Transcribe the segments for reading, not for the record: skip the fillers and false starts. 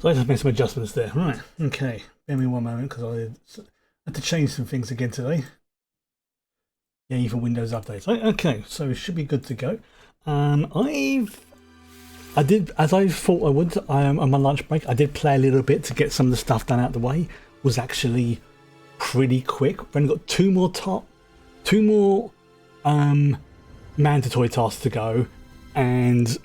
So I just made some adjustments there. Right, okay. Bear me one moment because I had to change some things again today. Yeah, even Windows updates. Okay, so it should be good to go. I did, as I thought I would, on my lunch break, I did play a little bit to get some of the stuff done out of the way. Was actually pretty quick. We've only got two more mandatory tasks to go, and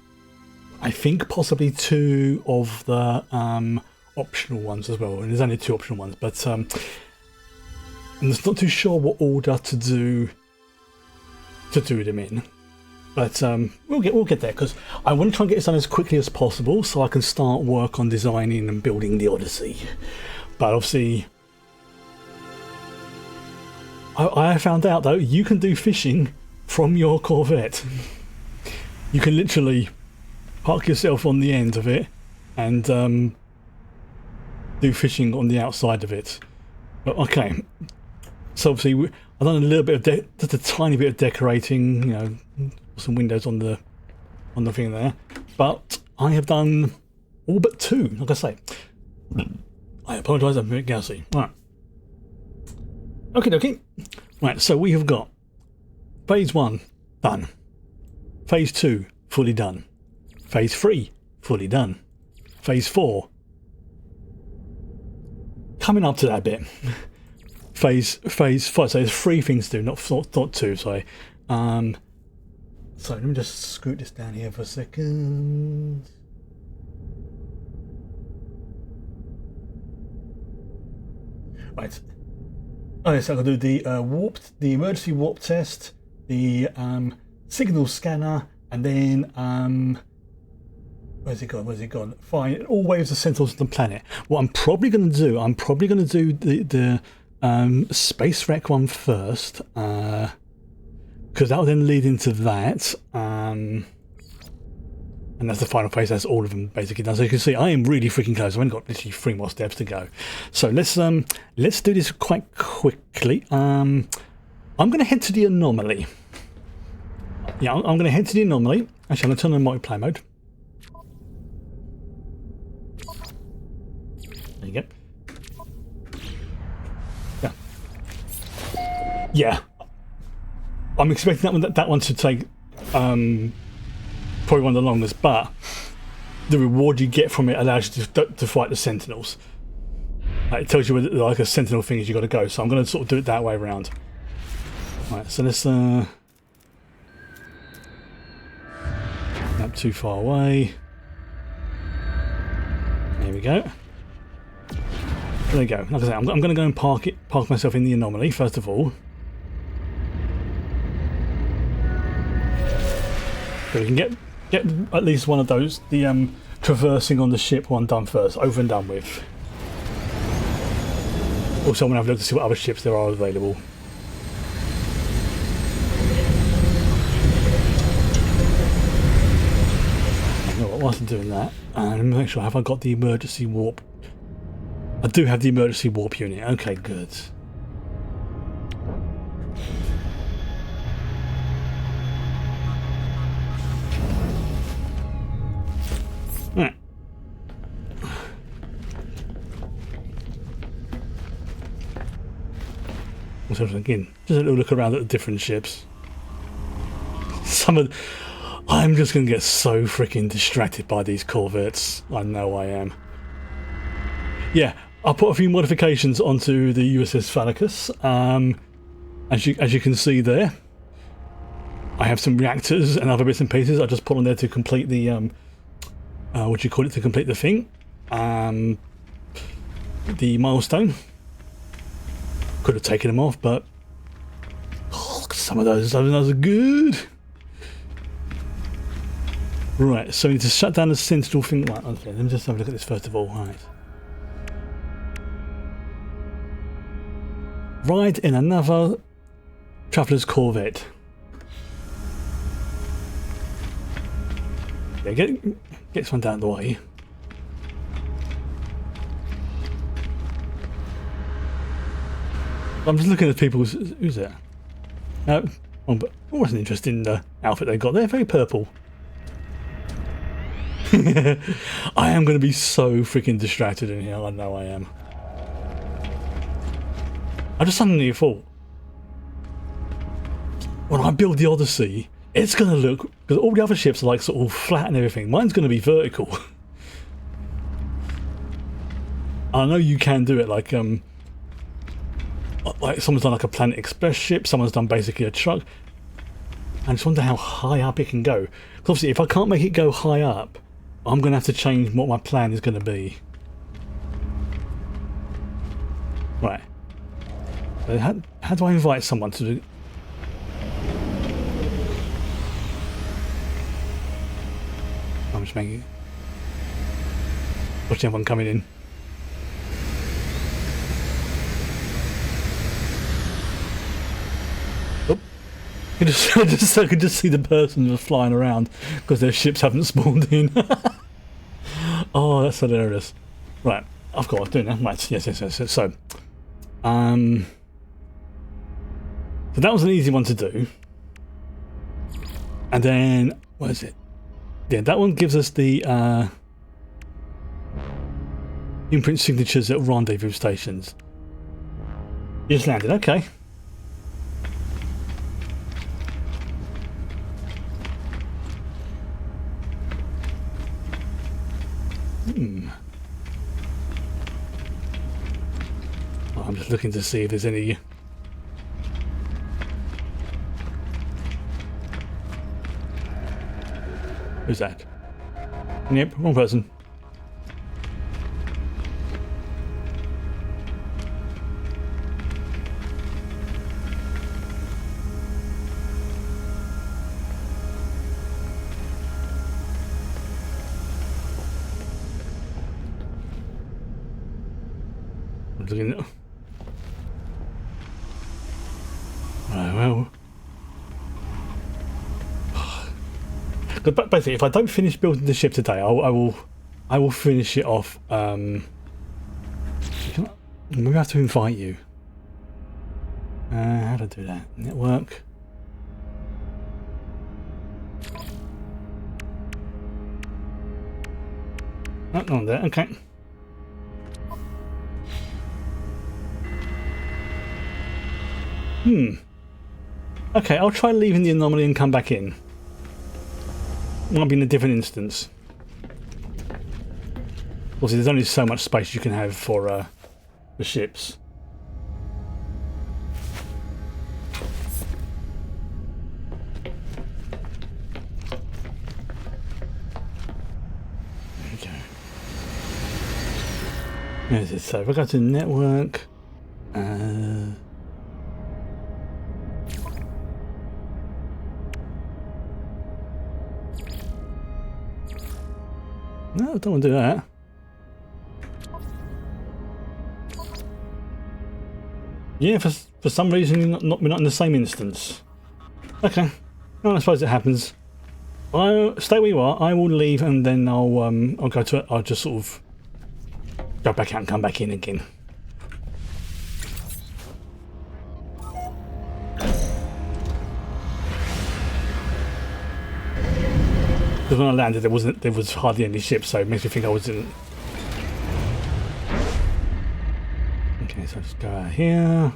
I think possibly two of the optional ones as well. And there's only two optional ones, but I'm just not too sure what order to do them in. But we'll get there, because I want to try and get this done as quickly as possible so I can start work on designing and building the Odyssey. But obviously, I found out though you can do fishing from your Corvette. You can literally park yourself on the end of it and do fishing on the outside of it. But okay, so obviously I've done a little bit of just a tiny bit of decorating, you know, some windows on the thing there, but I have done all but two. Like I say, I apologise, I'm a bit gassy. Right, okay. Right, so we have got phase 1 done, phase 2 fully done, phase 3 fully done, phase 4 coming up to that bit, phase 5. So there's 3 things to do, not 2. Sorry. So let me just scoot this down here for a second. Right. Okay, so I'm going to do the emergency warp test, the signal scanner, and then where's it gone? Fine. All waves are central to the planet. What I'm probably going to do, the space wreck one first, because that will then lead into that, and that's the final phase. That's all of them basically done. So you can see I am really freaking close. I've only got literally 3 more steps to go. So let's do this quite quickly. I'm going to head to the anomaly. Yeah, I'm going to head to the anomaly. Actually, I'm going to turn on multiplayer mode. There you go. Yeah. I'm expecting that one to take probably one of the longest, but the reward you get from it allows you to fight the Sentinels. Like, it tells you where like a Sentinel thing is you got to go. So I'm going to sort of do it that way around. Right, so let's not too far away. There we go. There we go. Like I say, I'm going to go and park myself in the anomaly first of all. So we can get at least one of those, the traversing on the ship one done first, over and done with. Also, I'm going to have a look to see what other ships there are available. You know what, whilst I'm doing that, let me make sure, have I got the emergency warp? I do have the emergency warp unit. Okay, good. Right. So again, just a little look around at the different ships. I'm just going to get so freaking distracted by these Corvettes. I know I am. Yeah, I'll put a few modifications onto the USS Phalicus. As you can see there, I have some reactors and other bits and pieces I just put on there to complete the to complete the thing, the milestone. Could have taken them off, but some of those are good. Right, so we need to shut down the Sentinel thing. Right, okay, let me just have a look at this first of all. Right. Ride in another Traveller's Corvette. Yeah, get this one down the way. I'm just looking at people's. Who's that? But what was an interesting outfit they got there? Very purple. I am going to be so freaking distracted in here. I know I am. I just suddenly thought, when I build the Odyssey, it's going to look, because all the other ships are like sort of flat and everything. Mine's going to be vertical. I know you can do it like someone's done like a Planet Express ship, someone's done basically a truck. I just wonder how high up it can go. Because obviously if I can't make it go high up, I'm going to have to change what my plan is going to be. Right. So how do I invite someone to do... I'm just making... Watching everyone coming in. I could just see the person just flying around because their ships haven't spawned in. Oh, that's hilarious. Right, of course, doing that. Right, yes. So that was an easy one to do. And then, what is it? Yeah, that one gives us the imprint signatures at rendezvous stations. You just landed, okay. Well, I'm just looking to see if there's any... Who's that? Yep, wrong person. Looking at... Right, well... But basically, if I don't finish building the ship today, I will finish it off. Maybe I have to invite you. How do I do that? Network. Oh, not there. Okay. Okay, I'll try leaving the anomaly and come back in. Might be in a different instance. Also, there's only so much space you can have for the ships. Okay. Where's it? So if I go to network, no, I don't want to do that. Yeah, for some reason we're not in the same instance. Okay, well, I suppose it happens. I'll stay where you are. I will leave and then I'll go to it. I'll just sort of go back out and come back in again. Because when I landed, there was hardly any ships, so it makes me think I was in. Okay, so I'll just go out here.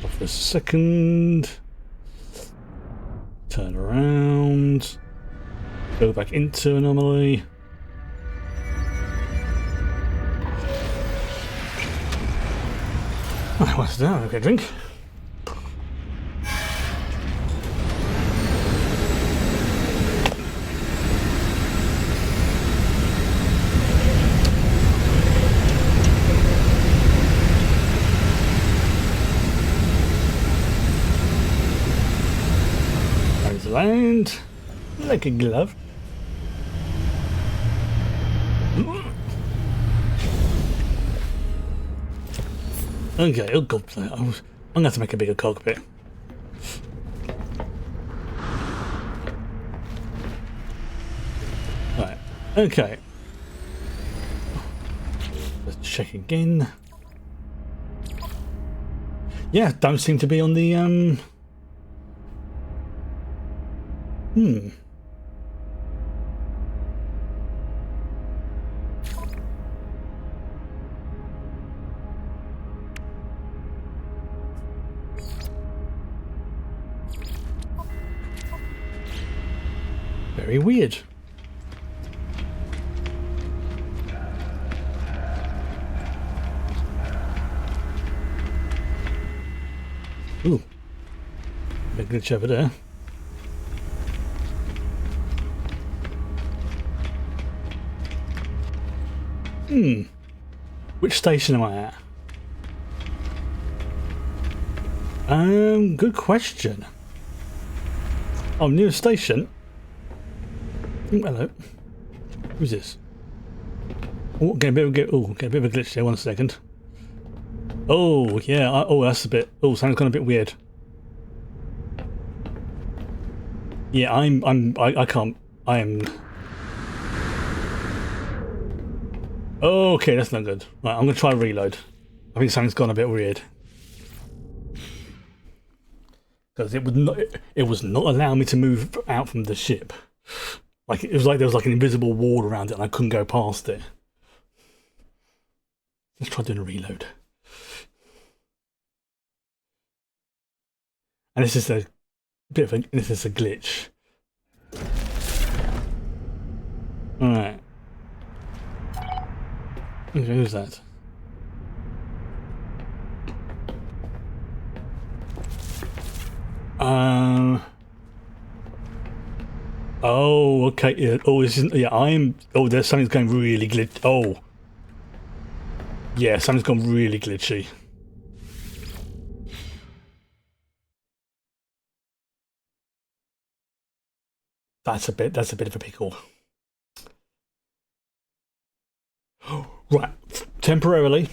Off for a second. Turn around. Go back into anomaly. Oh, what's that? Okay, drink. Land like a glove. Okay, oh god, I'm gonna have to make a bigger cockpit. Right, okay. Let's check again. Yeah, don't seem to be on the Very weird. Ooh. Big glitch over there. Which station am I at? Good question. Oh, near station. Oh, hello. Who's this? Oh, get a bit of a glitch there. 1 second. Oh, yeah. Oh, that's a bit. Oh, sounds kind of a bit weird. Yeah, I can't. I am. Okay, that's not good. Right, I'm gonna try reload. I think something's gone a bit weird. Because it was not allowing me to move out from the ship. Like it was like there was like an invisible wall around it and I couldn't go past it. Let's try doing a reload. And this is a glitch. Alright. Okay, who's that? Oh, okay. Yeah. Oh, this isn't. Yeah, Oh, there's something's going really glitch. Oh. Yeah, something's gone really glitchy. That's a bit of a pickle. Right. Temporarily.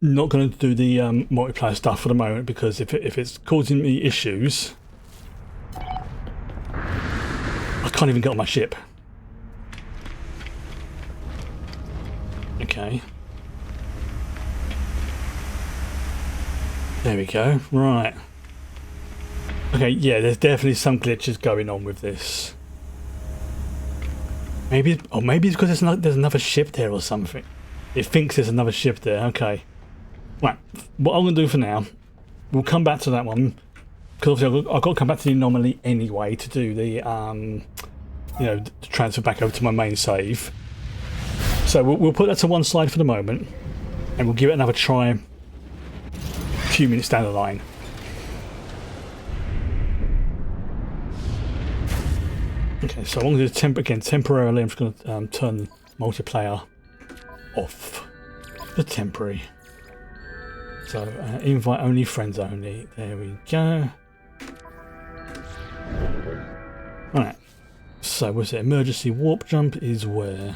Not going to do the multiplayer stuff for the moment because if it's causing me issues, I can't even get on my ship. Okay. There we go. Right. Okay, yeah, there's definitely some glitches going on with this. Maybe it's because there's another ship there or something. It thinks there's another ship there. Okay. Right. What I'm going to do for now, we'll come back to that one. Because obviously I've got to come back to the anomaly anyway to do the, the transfer back over to my main save. So we'll put that to one side for the moment. And we'll give it another try a few minutes down the line. Okay, so I'm going to do temporarily. I'm just going to turn multiplayer off. The temporary. So invite only, friends only. There we go. Right. So what's it? Emergency warp jump is where?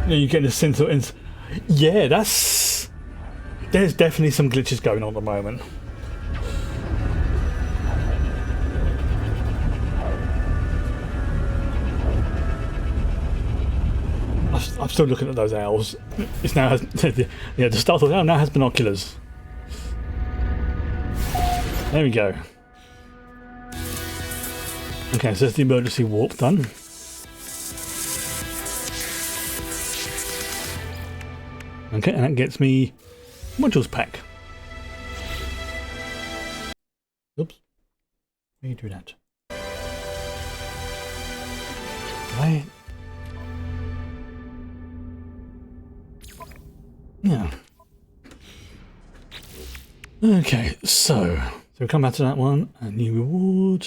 Yeah, you get the sense of. Yeah, that's. There's definitely some glitches going on at the moment. I'm still looking at those owls. It's now has the startled owl now has binoculars. There we go. Okay, so there's the emergency warp done. Okay, and that gets me modules pack. Oops. How do you do that? Right. Yeah. Okay, so we come back to that one. A new reward.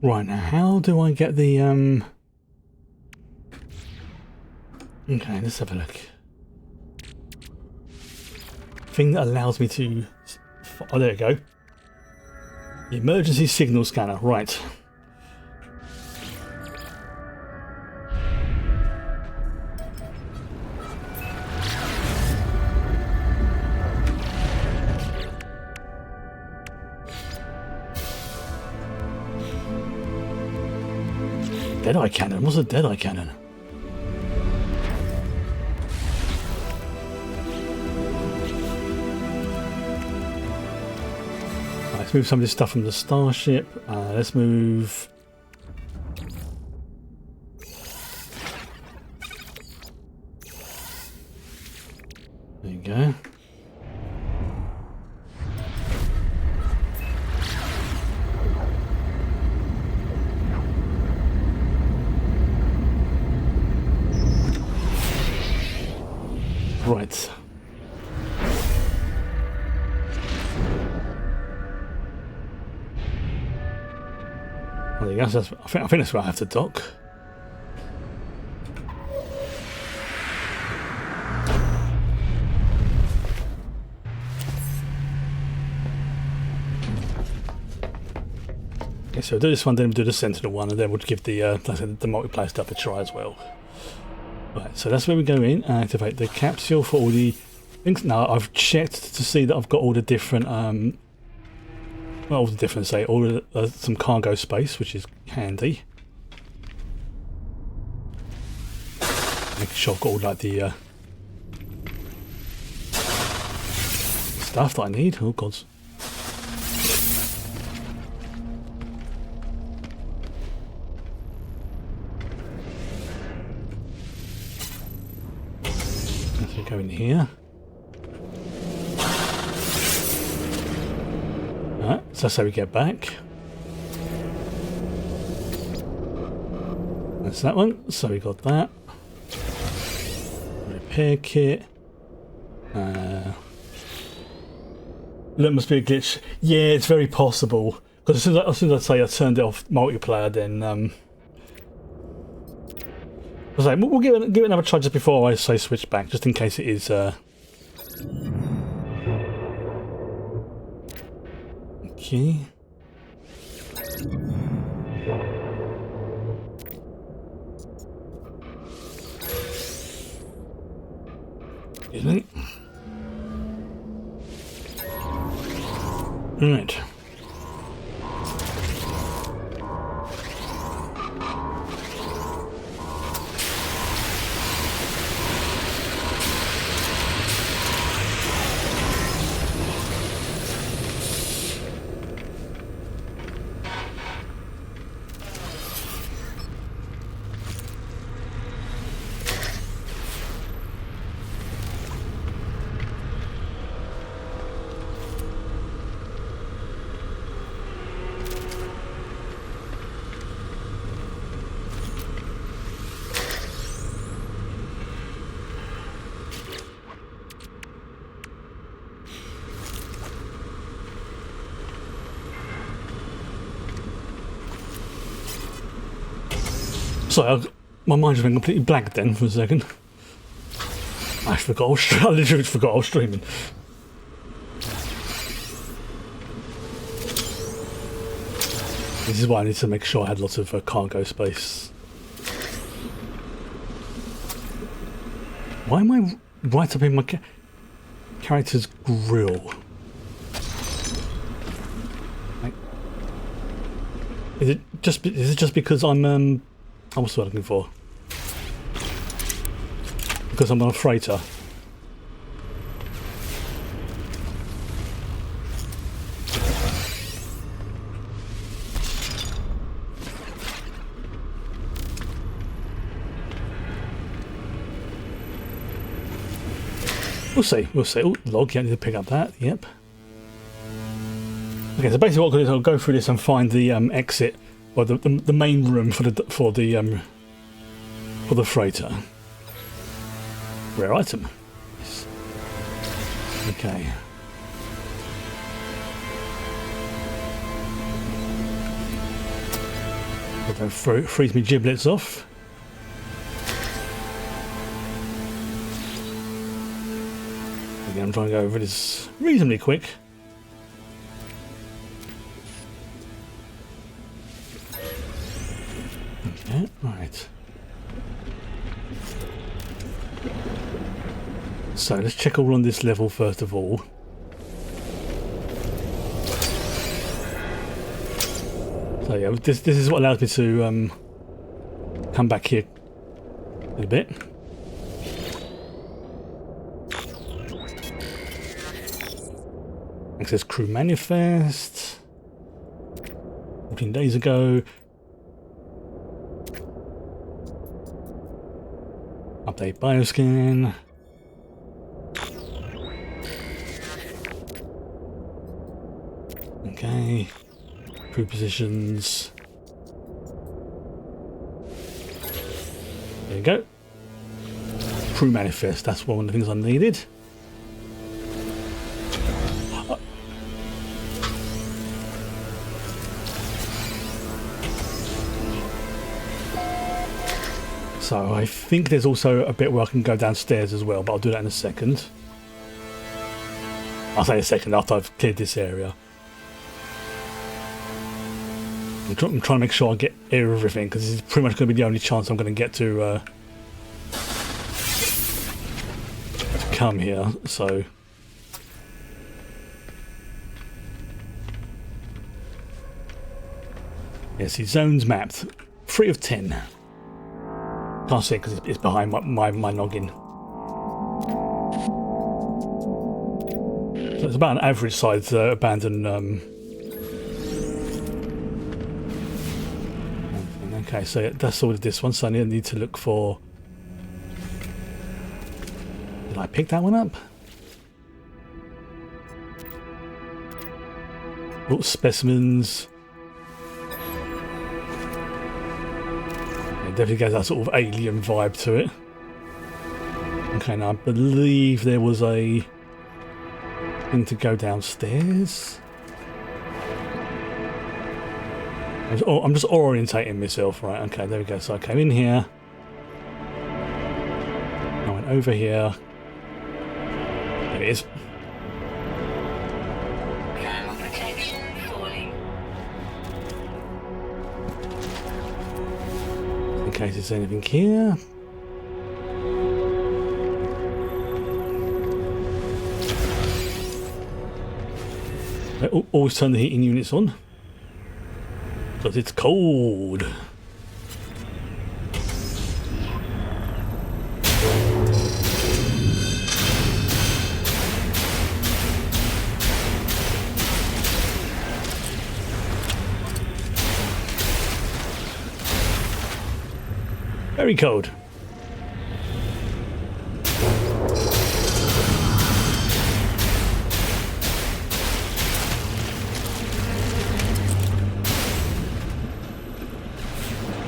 Right, now how do I get the okay, let's have a look. Thing that allows me to... Oh, there we go. The emergency signal scanner, right. Deadeye cannon? What's a Deadeye cannon? Right, let's move some of this stuff from the starship. Let's move... There you go. Right. There you go. So I think that's where I have to dock. Okay, so we'll do this one, then we'll do the Sentinel one, and then we'll give the like I said, the multiplayer stuff a try as well. Right, so that's where we go in and activate the capsule for all the things. Now I've checked to see that I've got all the different, well, all the different, say, all the, some cargo space, which is handy. Making sure I've got all like the stuff that I need. Oh god. Go in here. Alright, so that's how we get back. That's that one. So we got that. Repair kit. That must be a glitch. Yeah, it's very possible. Because as soon as I say I turned it off multiplayer, then I was like, we'll give it another try just before I say switch back, just in case it is. Okay. Isn't it? Right. Sorry, my mind just went completely blank then for a second. I literally forgot I was streaming. This is why I need to make sure I had lots of cargo space. Why am I right up in my character's grill? Like, is it just because I'm what's the word I'm looking for? Because I'm on a freighter. We'll see, we'll see. Oh, log, yeah, I need to pick up that, yep. Okay, so basically what I'll do is I'll go through this and find the exit, or the main room for the freighter. Rare item. Yes. Okay. Don't freeze me giblets off. Again, I'm trying to go over this reasonably quick. Okay, right. So let's check all on this level first of all. So yeah, this is what allows me to come back here in a bit. Access crew manifest. 14 days ago. Update bioscan. Okay. Crew positions. There you go. Crew manifest. That's one of the things I needed. So I think there's also a bit where I can go downstairs as well, but I'll do that in a second. I'll say a second after I've cleared this area. I'm trying to make sure I get everything, because this is pretty much going to be the only chance I'm going to get to come here. So yeah, see, zones mapped, 3 of 10. Can't see it because it's behind my noggin. So it's about an average size abandoned. Okay, so yeah, that's all of this one. So I need to look for. Did I pick that one up? Oh, specimens. Definitely gets that sort of alien vibe to it. Okay, now I believe there was a thing to go downstairs. I'm just orientating myself, right? Okay, there we go. So I came in here. I went over here. There it is. In case there's anything here. Always turn the heating units on because it's cold. Very cold.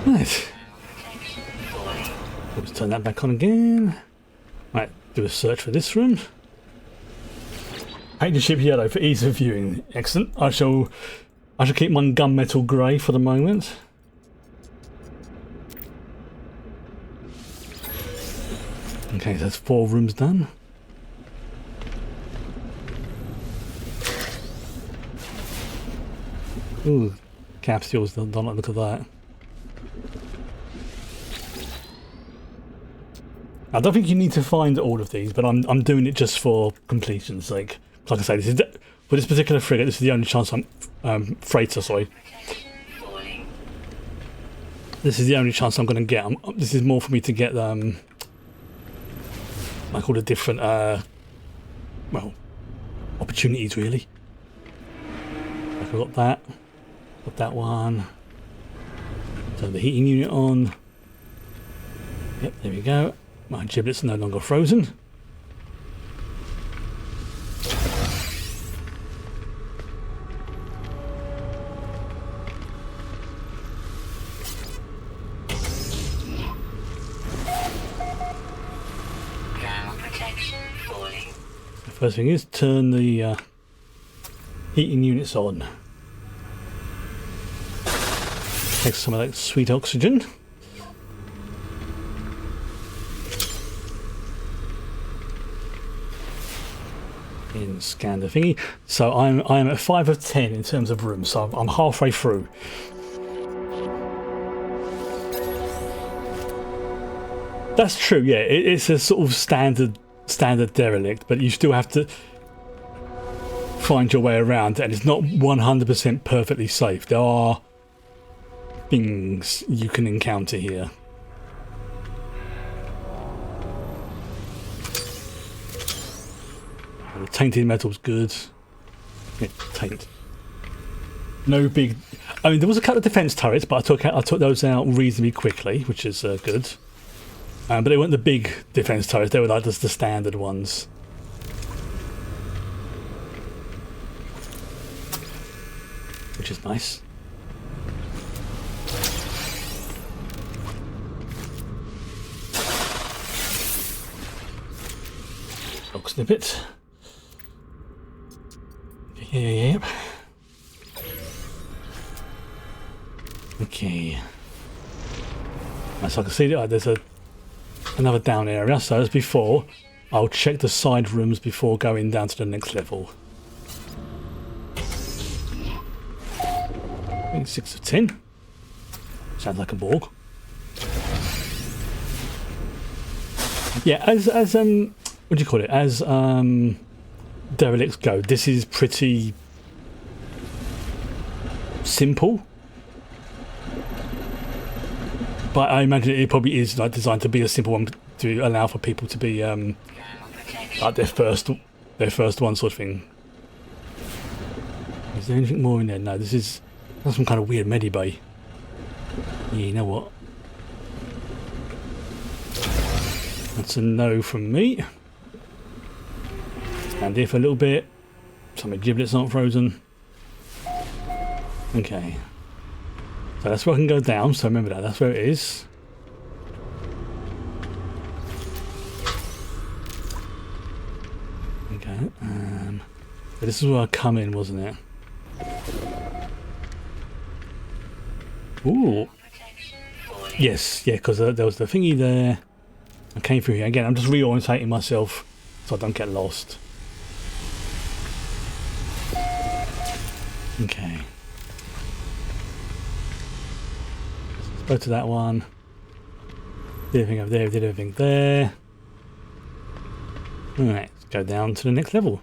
Right. Let's turn that back on again. Right, do a search for this room. Paint the ship yellow for ease of viewing. Excellent. I shall keep mine gunmetal grey for the moment. Okay, so that's 4 rooms done. Ooh, capsules, don't like the look of that. I don't think you need to find all of these, but I'm doing it just for completion's sake. Like I say, for this particular frigate, this is the only chance freighter, sorry. This is the only chance I'm going to get. This is more for me to get like all the different, well, opportunities really. Like I've got that one. Turn the heating unit on. Yep, there we go. My giblets are no longer frozen. The first thing is turn the heating units on. Take some of that sweet oxygen. And scan the thingy. So I'm at 5 of 10 in terms of rooms, so I'm halfway through. That's true, yeah. It's a sort of standard derelict, but you still have to find your way around, and it's not 100% perfectly safe. There are things you can encounter here. tainted metal's good. Yeah, taint. No big. I mean, there was a couple of defense turrets, but I took those out reasonably quickly, which is good. But they weren't the big defense turrets; they were like just the standard ones. Which is nice. Dog snippet. Yeah. Okay. So I can see that there's another down area. So as before, I'll check the side rooms before going down to the next level. 6 of 10. Sounds like a Borg. Yeah, as what do you call it? As derelicts go, this is pretty simple. But I imagine it probably is like designed to be a simple one to allow for people to be like their first one sort of thing. Is there anything more in there? No, this is some kind of weird medibay. Yeah, you know what? That's a no from me. Stand here for a little bit. Some of the giblets aren't frozen. Okay. So that's where I can go down, so remember that, that's where it is. Okay, but this is where I come in, wasn't it? Ooh. Yes, yeah, because there was the thingy there. I came through here. Again, I'm just reorientating myself so I don't get lost. Okay. Go to that one. Did everything over there, did everything there. Alright, let's go down to the next level.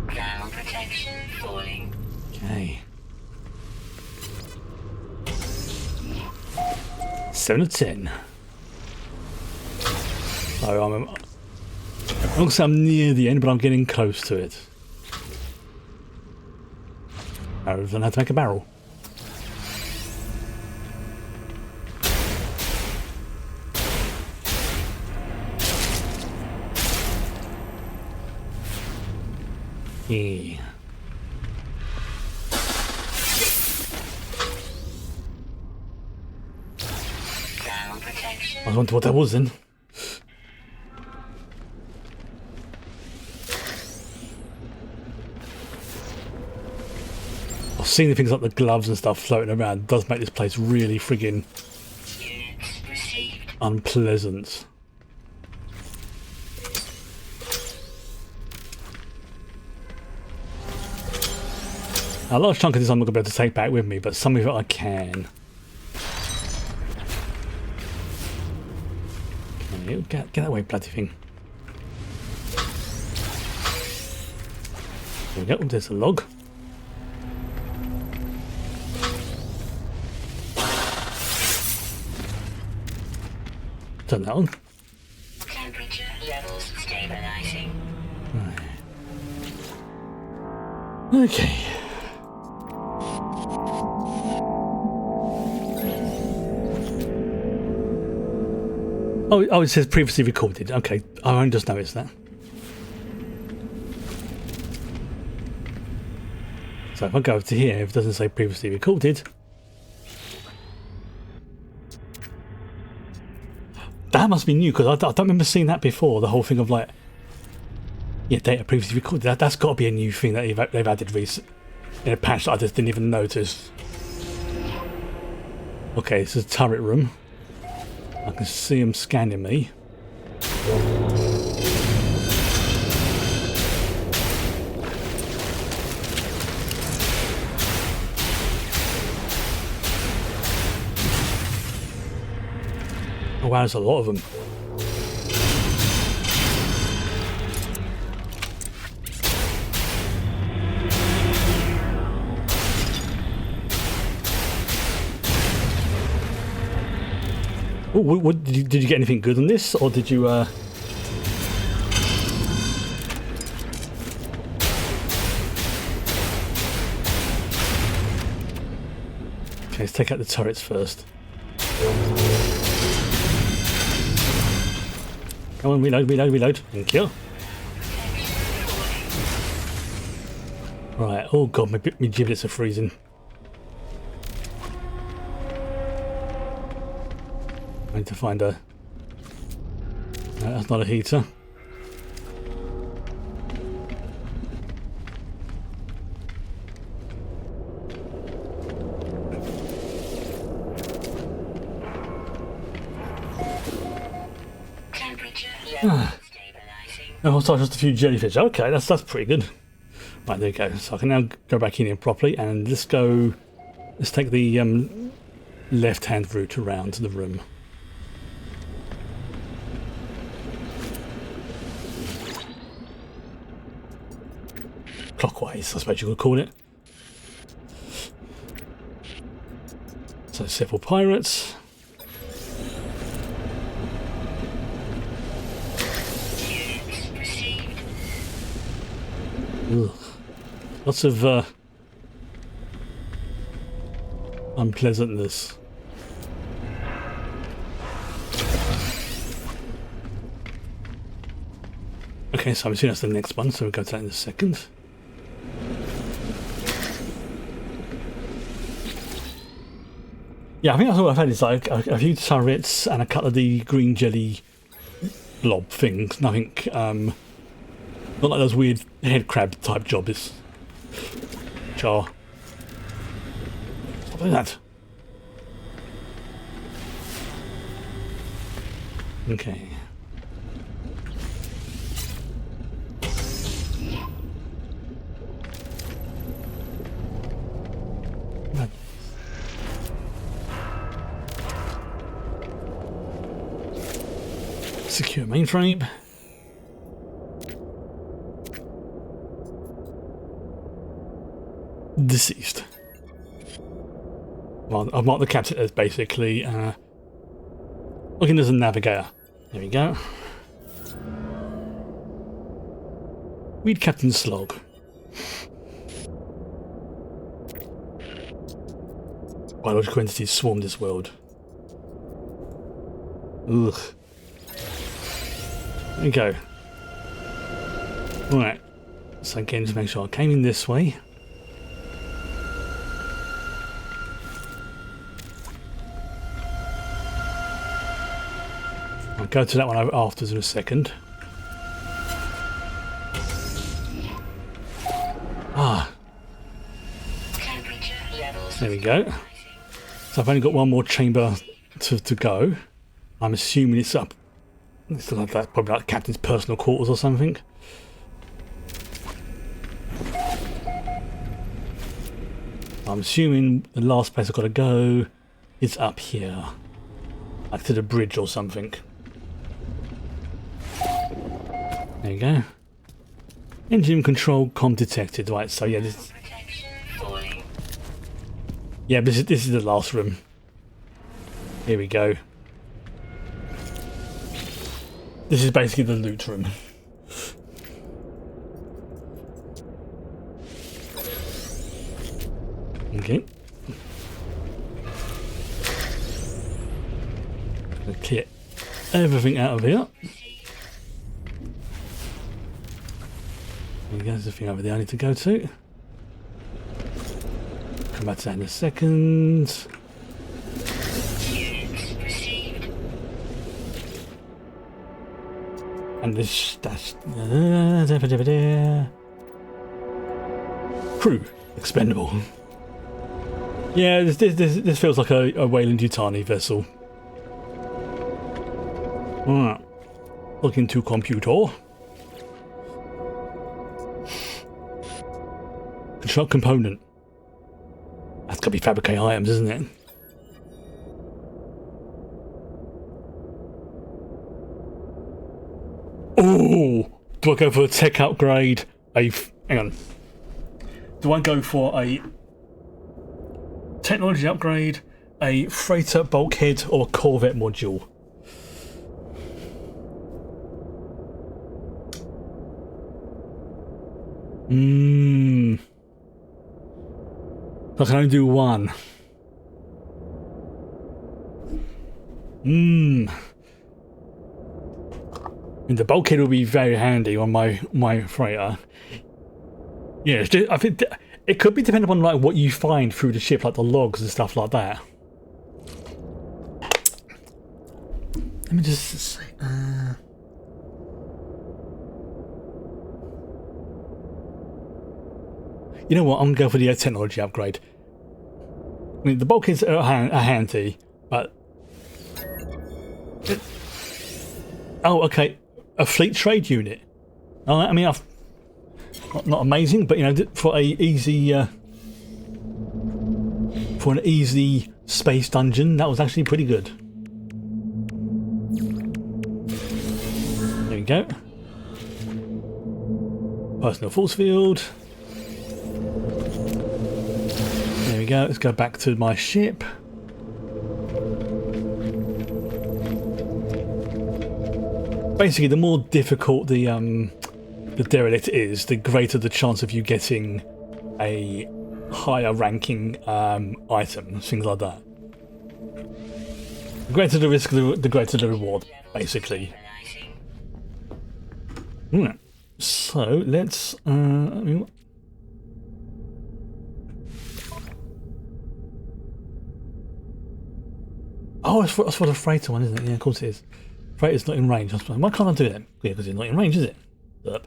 Ground protection falling. Okay. 7 of 10. So I'm not say I'm near the end, but I'm getting close to it. I don't know how to make a barrel. Yeah. I wonder what that was then. Seeing the things like the gloves and stuff floating around does make this place really friggin' unpleasant. A large chunk of this I'm not going to be able to take back with me, but some of it I can. Okay, get that way, bloody thing. There we go, there's a log. Turn that on. Temperature levels stabilizing. Right. Okay. Oh, it says previously recorded. Okay, I only just noticed that. So if I go over to here, if it doesn't say previously recorded, that must be new, because I don't remember seeing that before. The whole thing of like, yeah, data previously recorded. That's got to be a new thing that they've added recent in a patch that I just didn't even notice. Okay, this is a turret room. I can see them scanning me. Oh wow, there's a lot of them. Ooh, what did you get anything good on this, or did you? Okay, let's take out the turrets first. Come on, reload, reload, reload. Thank you. Right. Oh god, my giblets are freezing. I need to find a... No, that's not a heater. Temperature level stabilizing. Oh, sorry, just a few jellyfish. Okay, that's pretty good. Right, there you go. So I can now go back in here properly, and let's go... Let's take the left-hand route around the room. Clockwise, I suppose you could call it. So several pirates. Units received. Ugh. Lots of unpleasantness. Okay, so I'm assuming that's the next one, so we'll go to that in a second. Yeah, I think that's all I've had is like a few turrets and a couple of the green jelly blob things. Nothing, not like those weird head crab type jobs. Char. Stop doing that. Okay. Secure mainframe. Deceased. Well, I've marked the captain as basically looking as a navigator. There we go. Read Captain Slog. Biological entities swarm this world. Ugh. There we go. Right. So again, just make sure I came in this way. I'll go to that one afterwards in a second. Ah. There we go. So I've only got one more chamber to go. I'm assuming it's up. It's like that, probably like Captain's personal quarters or something. I'm assuming the last place I've got to go is up here. Like to the bridge or something. There you go. Engine control comm detected. Right, so yeah, this... Yeah, this is the last room. Here we go. This is basically the loot room. Okay. Gonna clear everything out of here. There we go, there's a thing over there I need to go to. Come back to that in a second. And this, that's... Crew. Expendable. Yeah, this feels like a Weyland-Yutani vessel. Alright. Look into computer. Construct component. That's got to be fabricate items, isn't it? Oh, do I go for a tech upgrade? Hang on. Do I go for a technology upgrade, a freighter bulkhead, or a Corvette module? I can only do one. And the bulkhead will be very handy on my freighter. Yeah, I think it could be dependent on like what you find through the ship, like the logs and stuff like that. Let me just say, you know what? I'm going to go for the technology upgrade. I mean, the bulkheads are handy, but oh, okay, a fleet trade unit. I mean, not amazing, but you know, for an easy space dungeon, that was actually pretty good. There we go. Personal force field. There we go. Let's go back to my ship. Basically, the more difficult the derelict is, the greater the chance of you getting a higher ranking item, things like that. The greater the risk, the greater the reward, basically. So let's. Oh, it's for the freighter one, isn't it? Yeah, of course it is. Freighter's not in range. Why can't I do that? Yeah, because it's not in range, is it? Yep.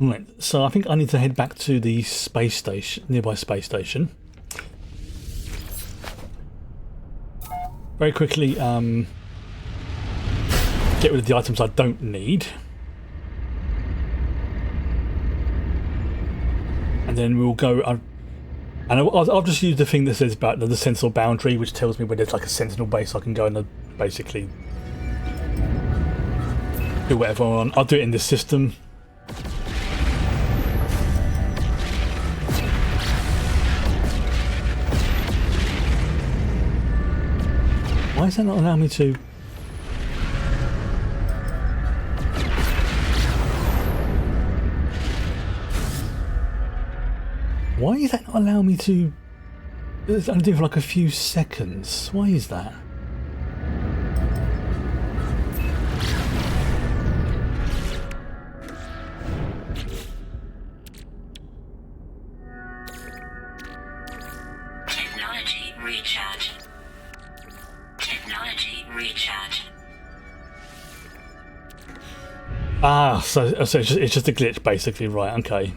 Right, so I think I need to head back to the space station, nearby space station. Very quickly, get rid of the items I don't need. And then we'll go... and I'll just use the thing that says about the sentinel boundary, which tells me where there's like a sentinel base I can go and basically do whatever I want. I'll do it in this system. Why is that not allowing me to? Why is that not allowing me to? It's only doing for like a few seconds. Why is that? Technology recharge. Technology recharge. Ah, so it's just a glitch, basically, right? Okay.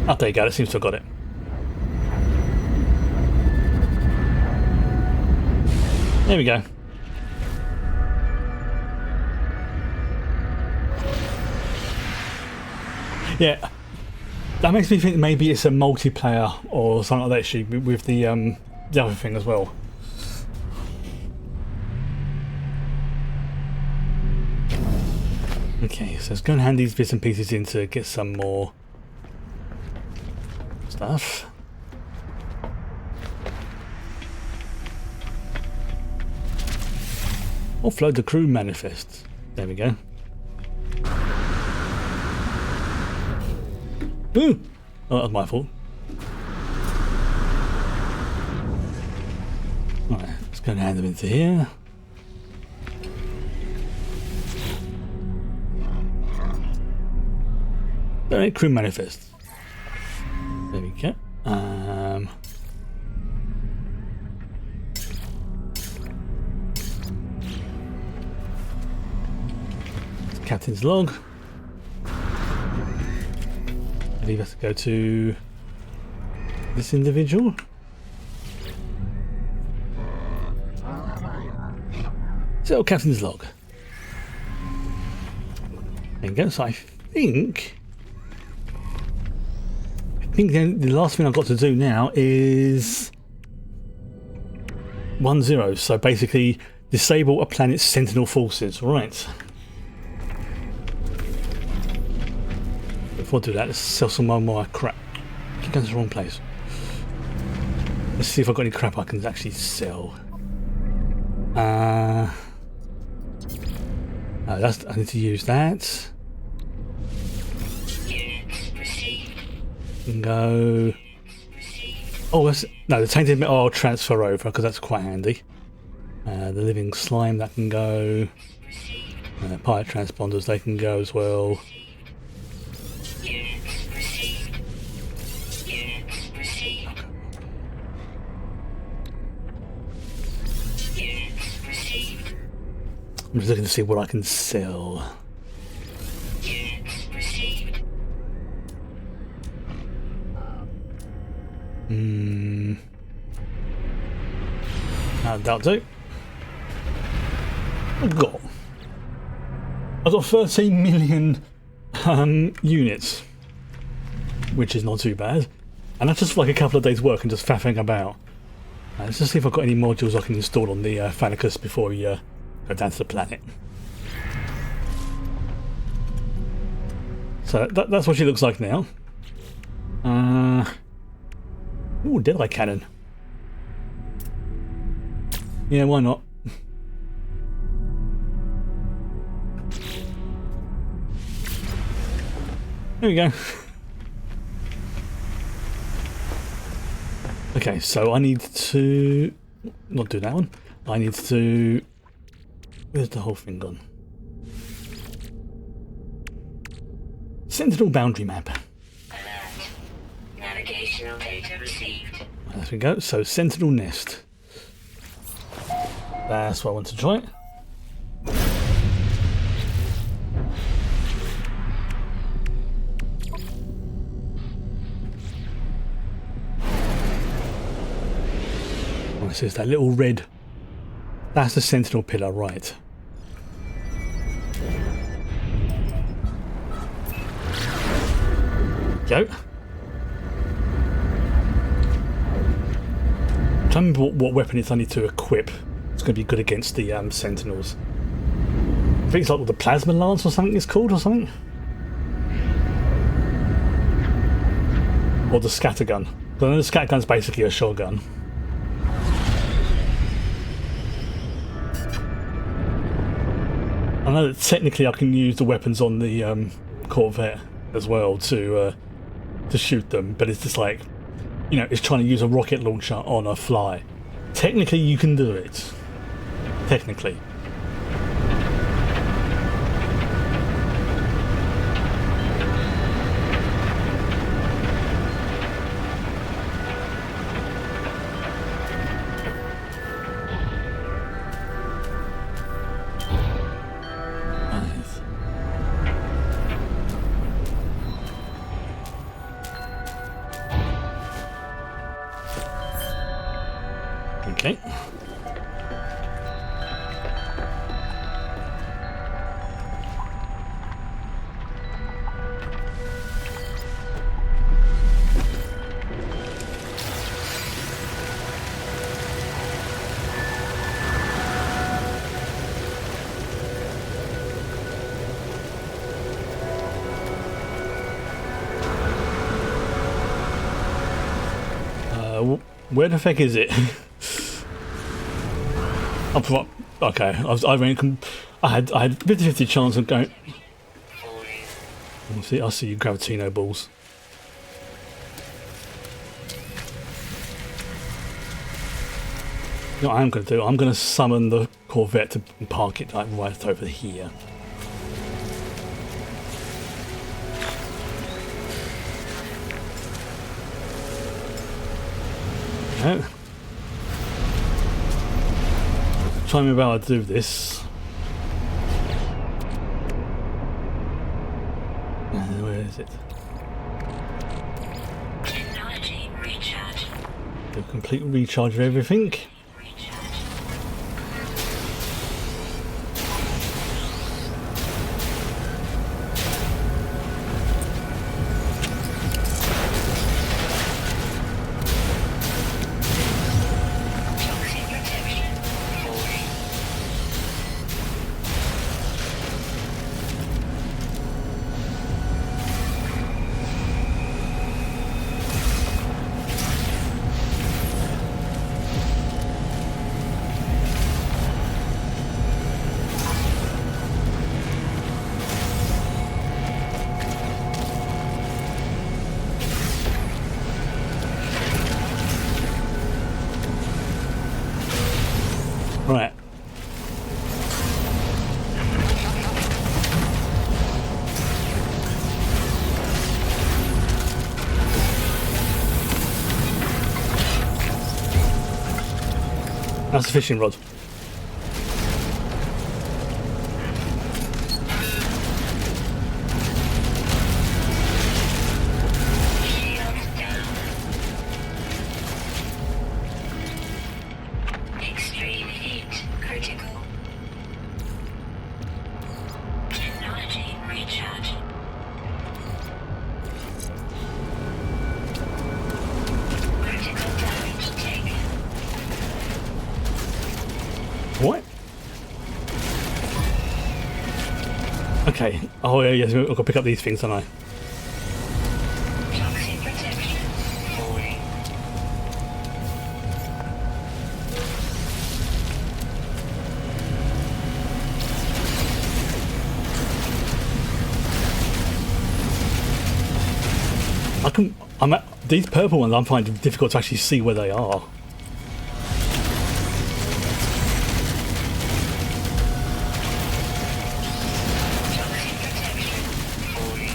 Oh, there you go. It seems to have got it. There we go. Yeah, that makes me think maybe it's a multiplayer or something like that. Actually, with the other thing as well. Okay, so let's go and hand these bits and pieces in to get some more stuff. Offload the crew manifest. There we go. Ooh! Oh, that was my fault. Alright, let's go and hand them into here. Alright, crew manifest. There we go. Captain's log. I believe I have to go to this individual. So, captain's log. There you go. So I think the last thing I've got to do now is 10. So basically, disable a planet's sentinel forces. Right. Before I do that, let's sell some more crap. Keep going to the wrong place. Let's see if I've got any crap I can actually sell. I need to use that. Units received. And go. Oh, no, the tainted metal I'll transfer over because that's quite handy. The living slime, that can go. Pilot transponders, they can go as well. Units received. Units received. Units received. I'm just looking to see what I can sell. Units received. That'll do. I've got 13 million units, which is not too bad, and that's just like a couple of days' work and just faffing about. Let's just see if I've got any modules I can install on the Phanicus before we go down to the planet. So that's what she looks like now. Ooh, Deadeye cannon. Yeah, why not? There we go. Okay, so I need to not do that one. I need to. Where's the whole thing gone? Sentinel boundary map. Alert. Navigational data received. There we go. So Sentinel nest. That's what I want to try. This is that little red. That's the sentinel pillar, right? Go. I'm trying to remember what weapon it's I need to equip. It's going to be good against the sentinels. I think it's like the plasma lance or something it's called, or something. Or the scattergun. I know the scattergun's basically a shotgun. I know that technically I can use the weapons on the Corvette as well to shoot them, but it's just like, you know, it's trying to use a rocket launcher on a fly. Technically you can do it. Technically. Okay. Where the heck is it? Okay, I had 50-50 chance of going. I see you Gravitino balls. You know what I'm going to do? I'm going to summon the Corvette to park it like right over here. Okay. Try me about how to do this. Where is it? Technology recharge. Do a complete recharge of everything. Recharge. Toxic protection. Falling. That's the fishing rod. Shield down. Extreme heat critical. Technology recharge. Critical damage taken. What? Okay. Oh yeah, yes. I've got to pick up these things, don't I? Toxic protection. Falling. I'm at these purple ones. I'm finding it difficult to actually see where they are. Toxic protection. Falling.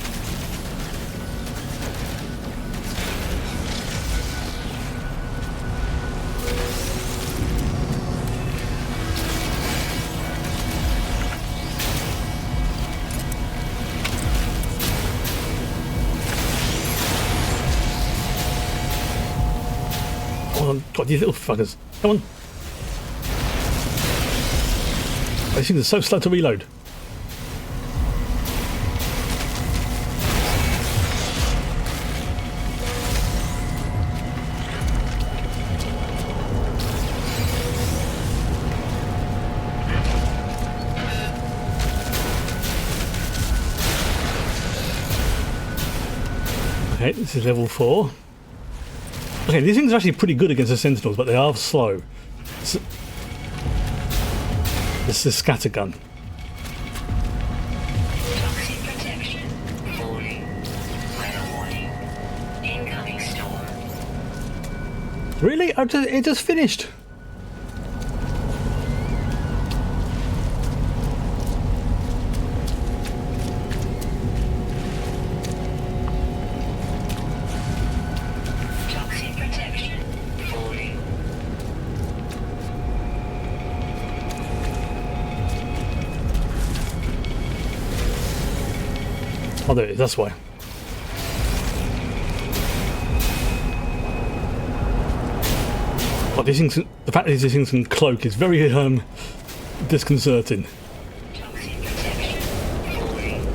Oh God, these little fuckers! Come on! These things are so slow to reload. Okay, this is level 4. Okay, these things are actually pretty good against the sentinels, but they are slow. This is a scatter gun. Toxic protection. Falling. Weather warning. Incoming storm. Really? It just finished. Toxic protection. Falling. Oh, there it is. That's why. Oh, these things. The fact that these things can cloak is very disconcerting. Toxic protection. Falling.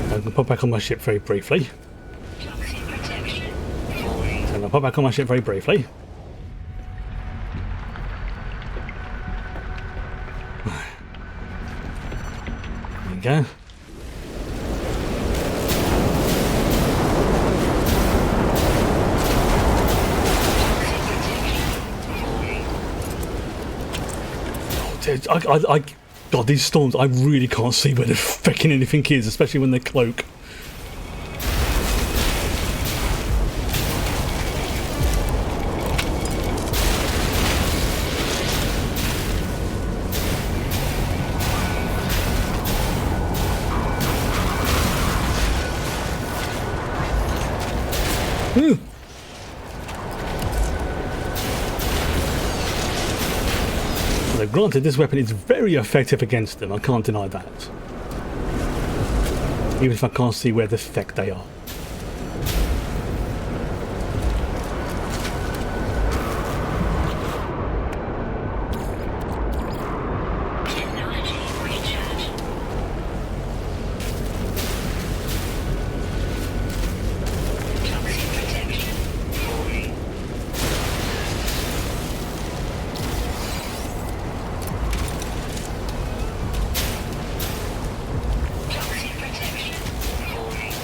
I'm gonna pop back on my ship very briefly. Toxic protection. Falling. I'm gonna pop back on my ship very briefly. There we go. Dude, God, these storms, I really can't see where the fucking anything is, especially when they cloak. Ooh. Now, granted, this weapon is very effective against them, I can't deny that. Even if I can't see where the fuck they are. Technology recharge. Toxic protection. Falling. Toxic protection. Falling.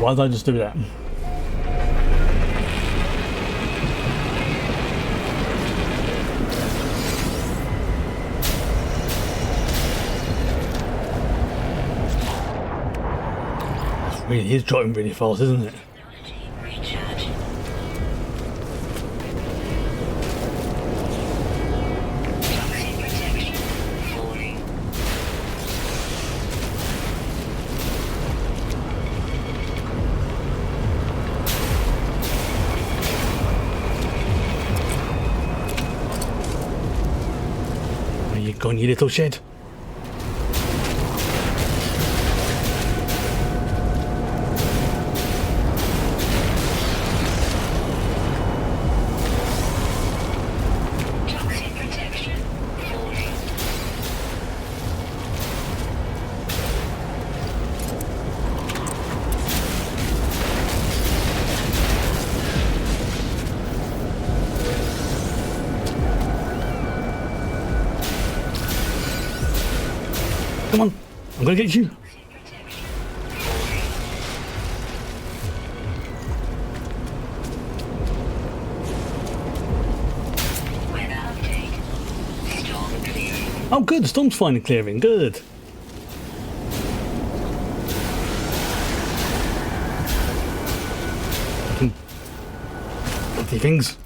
Why did I just do that? It really is driving really fast, isn't it? Technology recharge. Toxic protection. Falling. Where you gone, you little shed? Toxic protection. Falling. Come on, I'm gonna get you. Toxic protection. Falling. Weather update. Storm clearing. Oh, good. The storm's finally clearing. Good. Bloody things.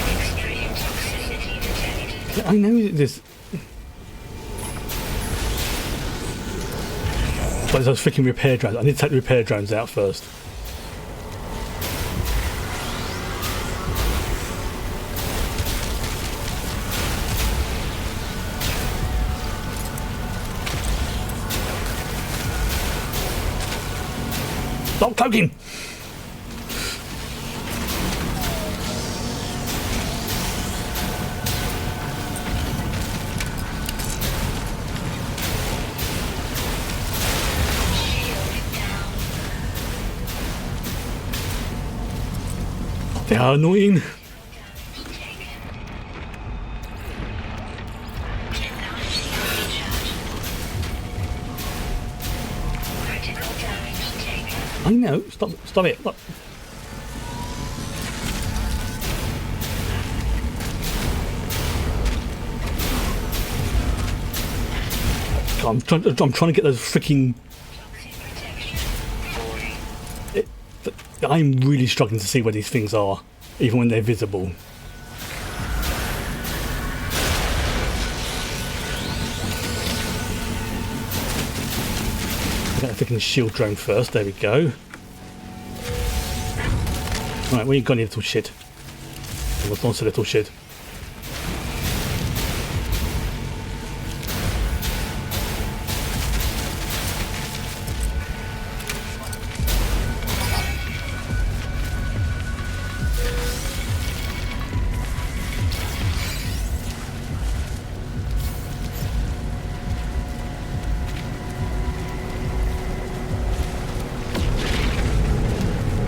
Extreme toxicity detected. Yeah, I know this. But those freaking repair drones. I need to take the repair drones out first. Stop cloaking! They are annoying. Technology recharge. Critical damage taken. I know. Stop it. Look. I'm trying to get those freaking. Toxic protection. Falling. I'm really struggling to see where these things are, even when they're visible. Get a freaking shield drone first. There we go. Right, where you gone, you little shit? What's on, little shit?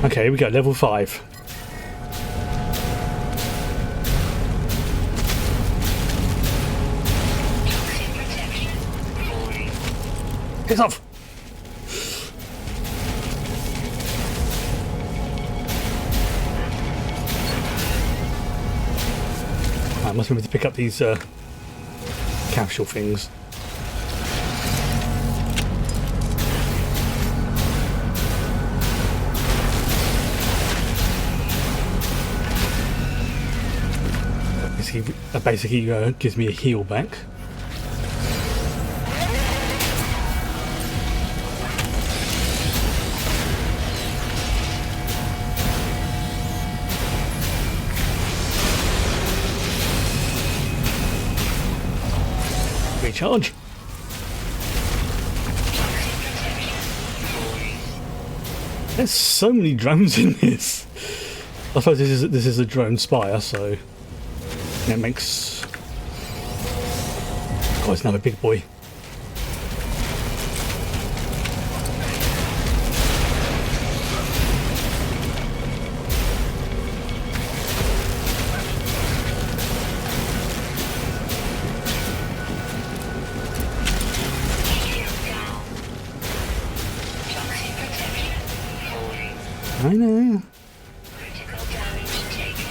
Okay, here we go, level 5. Toxic protection. Falling. Get off! I must remember to pick up these capsule things. Basically gives me a heal back. Recharge. There's so many drones in this. I suppose this is a drone spire, so that makes. God, it's another big boy. I know. Critical damage taken.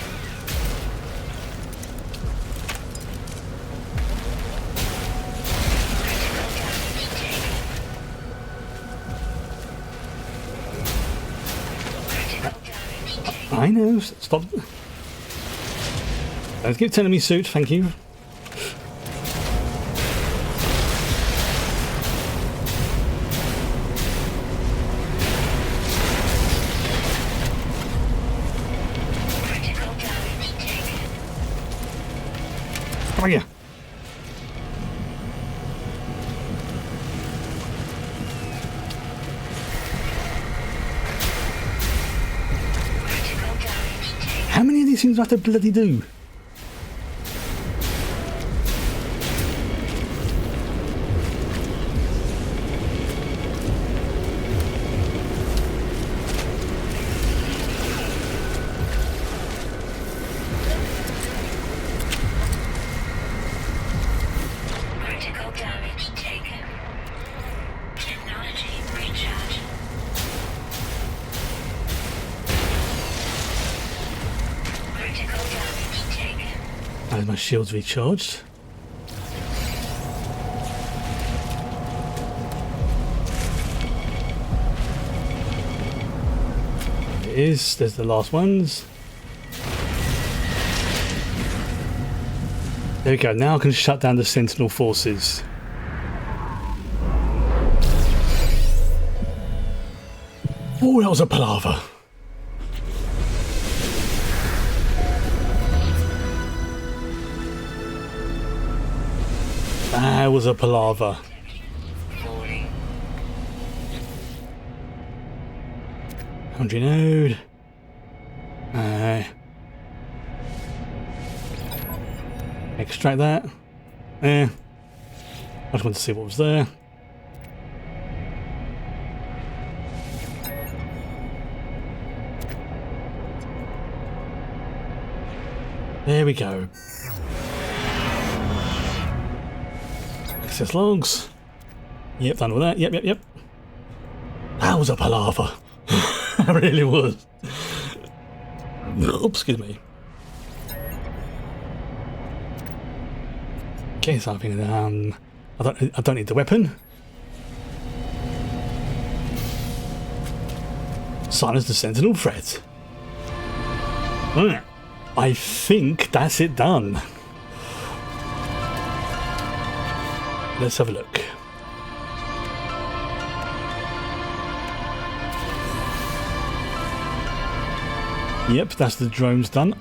Critical damage taken. Critical damage taken. I know. Stop. Don't keep telling me suit. Thank you. Critical damage taken. Come on here. Critical damage taken. How many of these things do I have to bloody do? Critical damage taken. Technology recharge. Critical damage taken. As my shield's recharged. There it is. There's the last ones. There we go. Now I can shut down the Sentinel forces. Oh, that was a palaver. That was a palaver. 40. 100 node. Extract that. I just wanted to see what was there. There we go. Access logs. Yep, done with that. Yep. That was a palaver. That really was. Oops, excuse me. Okay, so I think I don't need the weapon. Silence the Sentinel threat. Right. I think that's it done. Let's have a look. Yep, that's the drones done.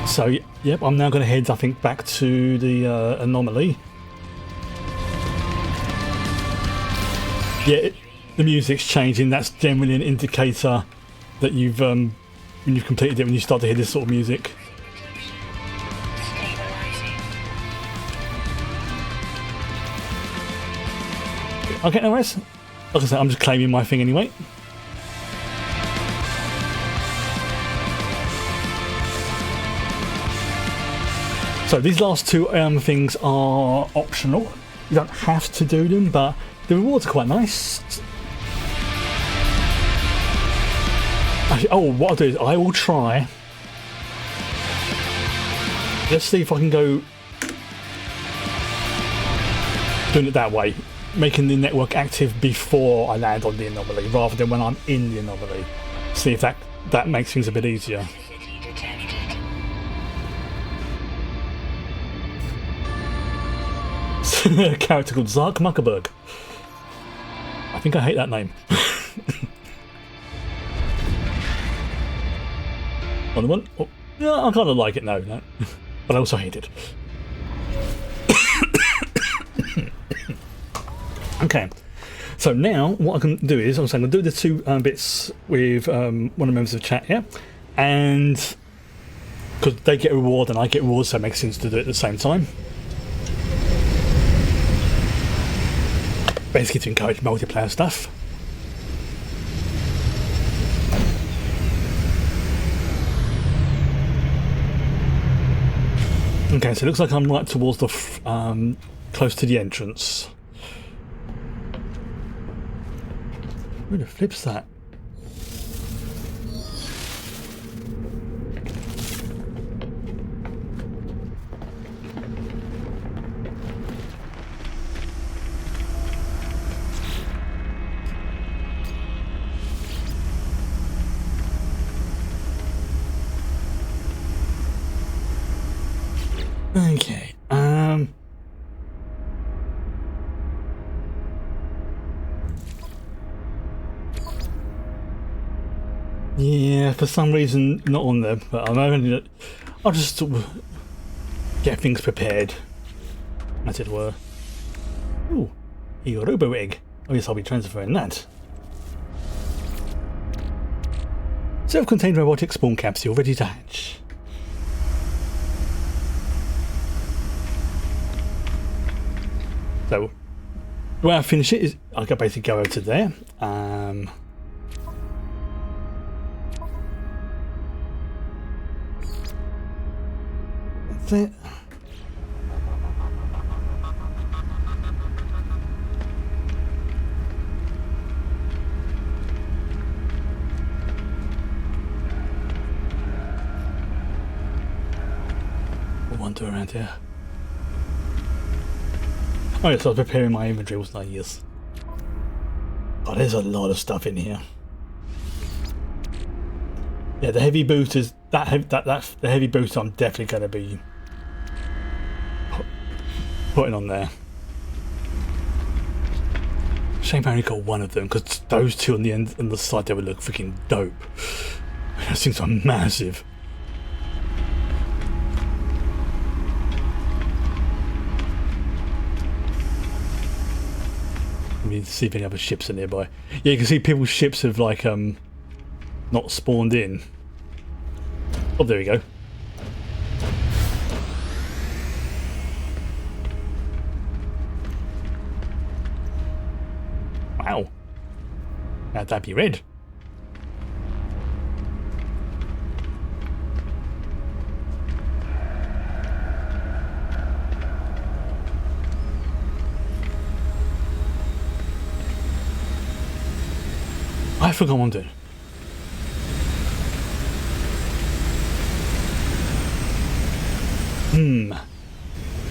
So, yep, I'm now going to head, I think, back to the anomaly. Yeah, the music's changing. That's generally an indicator that you've when you've completed it, when you start to hear this sort of music. Stabilizing. Okay, no worries. Like I said, I'm just claiming my thing anyway. So these last two things are optional. You don't have to do them, but the rewards are quite nice. Actually, oh, what I'll do is I will try. Let's see if I can go doing it that way, making the network active before I land on the anomaly, rather than when I'm in the anomaly. See if that makes things a bit easier. Toxicity detected. A character called Zark Muckerberg. I think I hate that name. Other one? Oh, yeah, I kind of like it now, no. But I also hate it. Okay, so now what I can do is I'm going to do the two bits with one of the members of chat here, and because they get a reward and I get rewards, so it makes sense to do it at the same time. Basically to encourage multiplayer stuff. Okay, so it looks like I'm right towards the close to the entrance. Who the flip's that? Okay. Yeah, for some reason not on there, but I'll just sort of get things prepared, as it were. Ooh, a robo egg. Oh yes, I'll be transferring that. Self-contained robotic spawn capsule ready to hatch. So, the way I finish it is I can basically go over to there. That's it. We'll wander around here. Oh yes, I was preparing my inventory, wasn't I? Yes. Oh, there's a lot of stuff in here. Yeah, the heavy booters. The heavy booter. I'm definitely going to be putting on there. Shame I only got one of them, because those two on the end and the side they would look freaking dope. Those things are massive. See if any other ships are nearby. Yeah, you can see people's ships have like not spawned in. Oh, there we go. Wow. Now that'd be red. I forgot what I'm doing.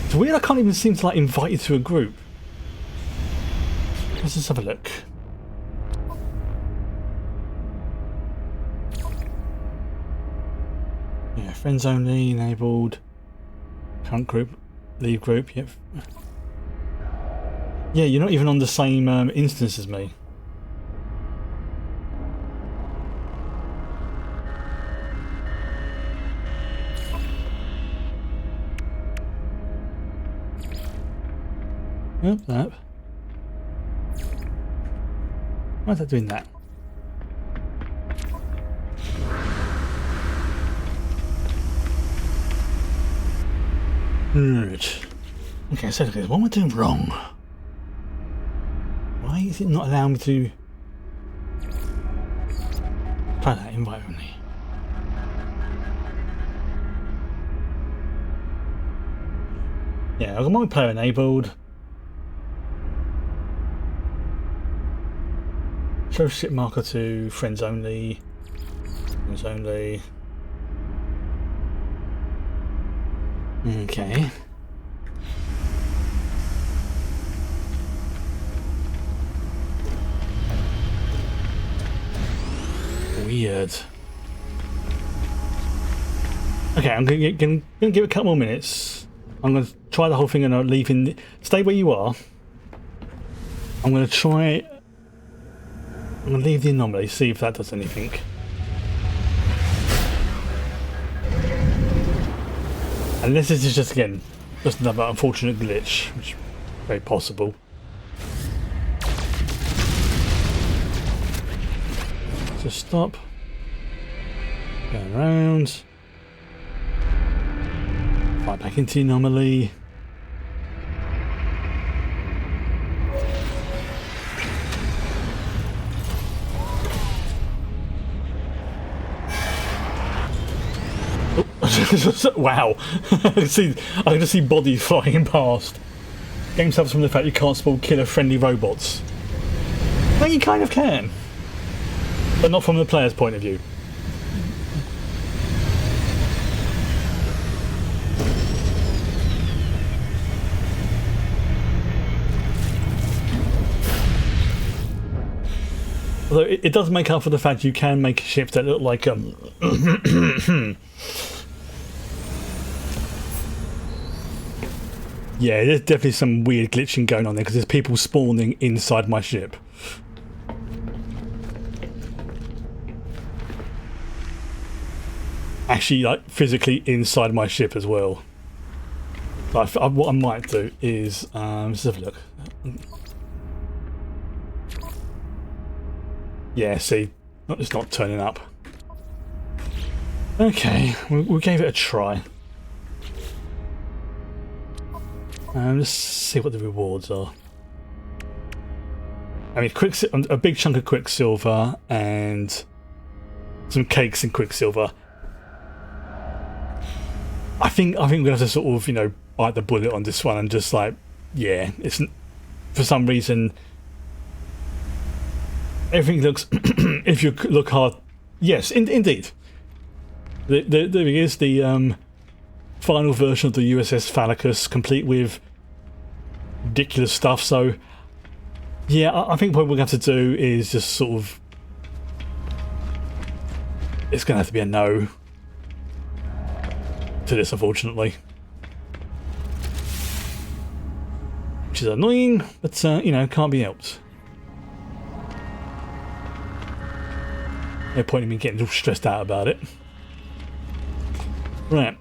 It's weird I can't even seem to like invite you to a group. Let's just have a look. Yeah, friends only, enabled. Current group, leave group, yep. Yeah, you're not even on the same instance as me. Yep, that. Why is that doing that? Right. Okay, so what am I doing wrong? Why is it not allowing me to try that invite only? Yeah, I've got my player enabled. Show ship marker to friends only. Friends only. Okay. Weird. Okay, I'm gonna give it a couple more minutes. I'm gonna try the whole thing and I'll leave in. Stay where you are. I'm gonna try. I'm gonna leave the anomaly. See if that does anything. Unless this is just again just another unfortunate glitch, which is very possible. Just stop. Going around. Fly back into the anomaly. Wow. I can just see bodies flying past. Game suffers from the fact you can't spawn killer-friendly robots. Well, you kind of can. But not from the player's point of view. Although it does make up for the fact you can make ships that look like yeah, there's definitely some weird glitching going on there because there's people spawning inside my ship. Actually, like physically inside my ship as well. What I might do is let's have a look. Yeah, see, it's not turning up. Okay, we gave it a try. Let's see what the rewards are. I mean, a big chunk of quicksilver and some cakes in quicksilver. I think we're gonna have to sort of, you know, bite the bullet on this one and just like, yeah, it's for some reason. Everything looks, if you look hard, yes, indeed. There is the final version of the USS Phallicus, complete with ridiculous stuff. So, yeah, I think what we're going to have to do is just sort of, it's going to have to be a no to this, unfortunately. Which is annoying, but, you know, can't be helped. No point in me getting all stressed out about it. Right.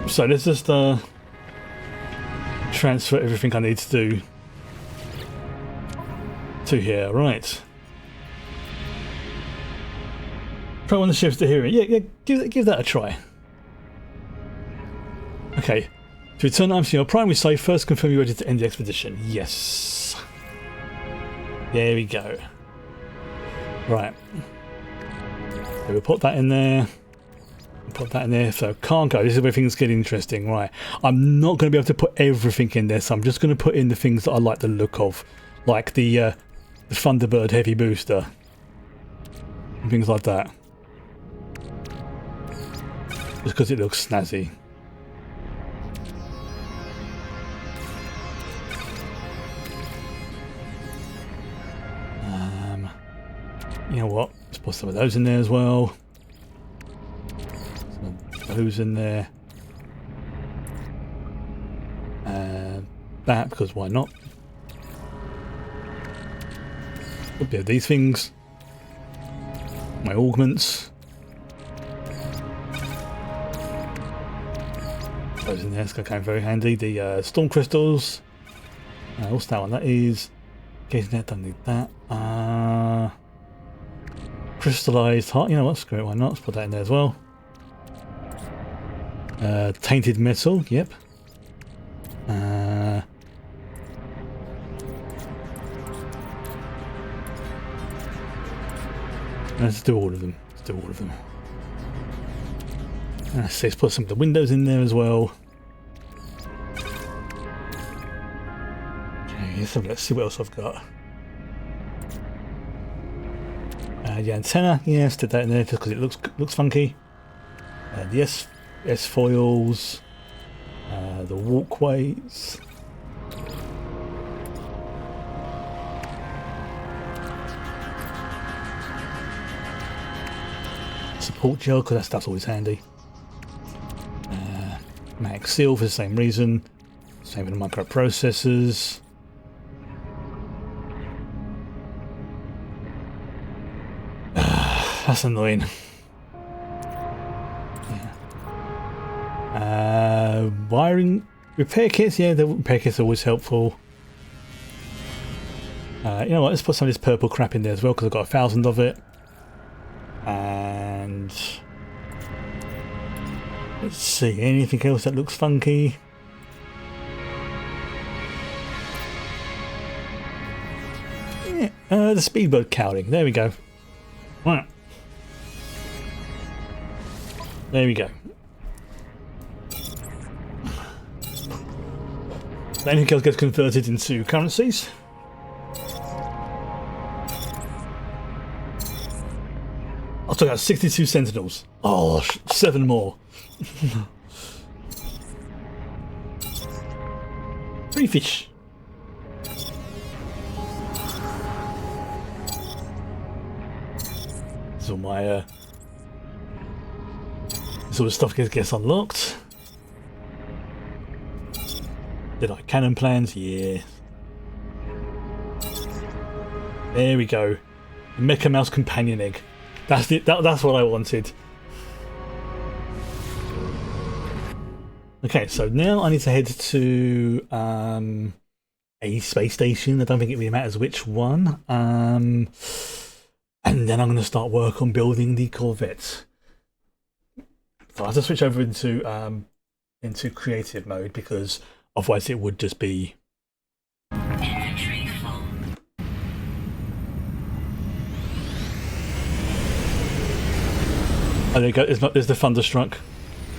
So let's just transfer everything I need to do to here. Right. Try one of the shifts to hearing. Yeah, give that a try. Okay. To return items to your primary save, first confirm you're ready to end the expedition. Yes. There we go. Right. So we'll put that in there. Put that in there. So cargo. This is where things get interesting. Right. I'm not going to be able to put everything in there, so I'm just going to put in the things that I like the look of, like the Thunderbird heavy booster and things like that. Just because it looks snazzy. You know what? Let's put some of those in there as well. Some of those in there. That, because why not? A bit of these things. My augments. Those in there, it's going to come very handy. The storm crystals. What's that one? That is. Getting that, don't need that. Crystallized heart, you know what, screw it, why not? Let's put that in there as well. Tainted metal, yep. Let's do all of them. Let's do all of them. Let's put some of the windows in there as well. Okay, let's see what else I've got. The antenna, yeah, stick that in there just because it looks funky. The S foils, the walkways. Support gel, because that stuff's always handy. Mag seal for the same reason. Same with the microprocessors. That's annoying. Yeah. Wiring repair kits, yeah, the repair kits are always helpful. You know what? Let's put some of this purple crap in there as well because I've got 1,000 of it. And let's see, anything else that looks funky? Yeah, the speedboat cowling. There we go. Right. There we go. Anything else gets converted into currencies. I'll talk about 62 sentinels. Oh, 7 more. 3 fish. So my sort of stuff gets unlocked. Did I cannon plans? Yeah. There we go. The Mecha Mouse companion egg. That's it. That's what I wanted. Okay, so now I need to head to a space station. I don't think it really matters which one. And then I'm going to start work on building the Corvette. So I have to switch over into creative mode because otherwise it would just be Inventory full. oh, there you go. There's the Thunderstruck.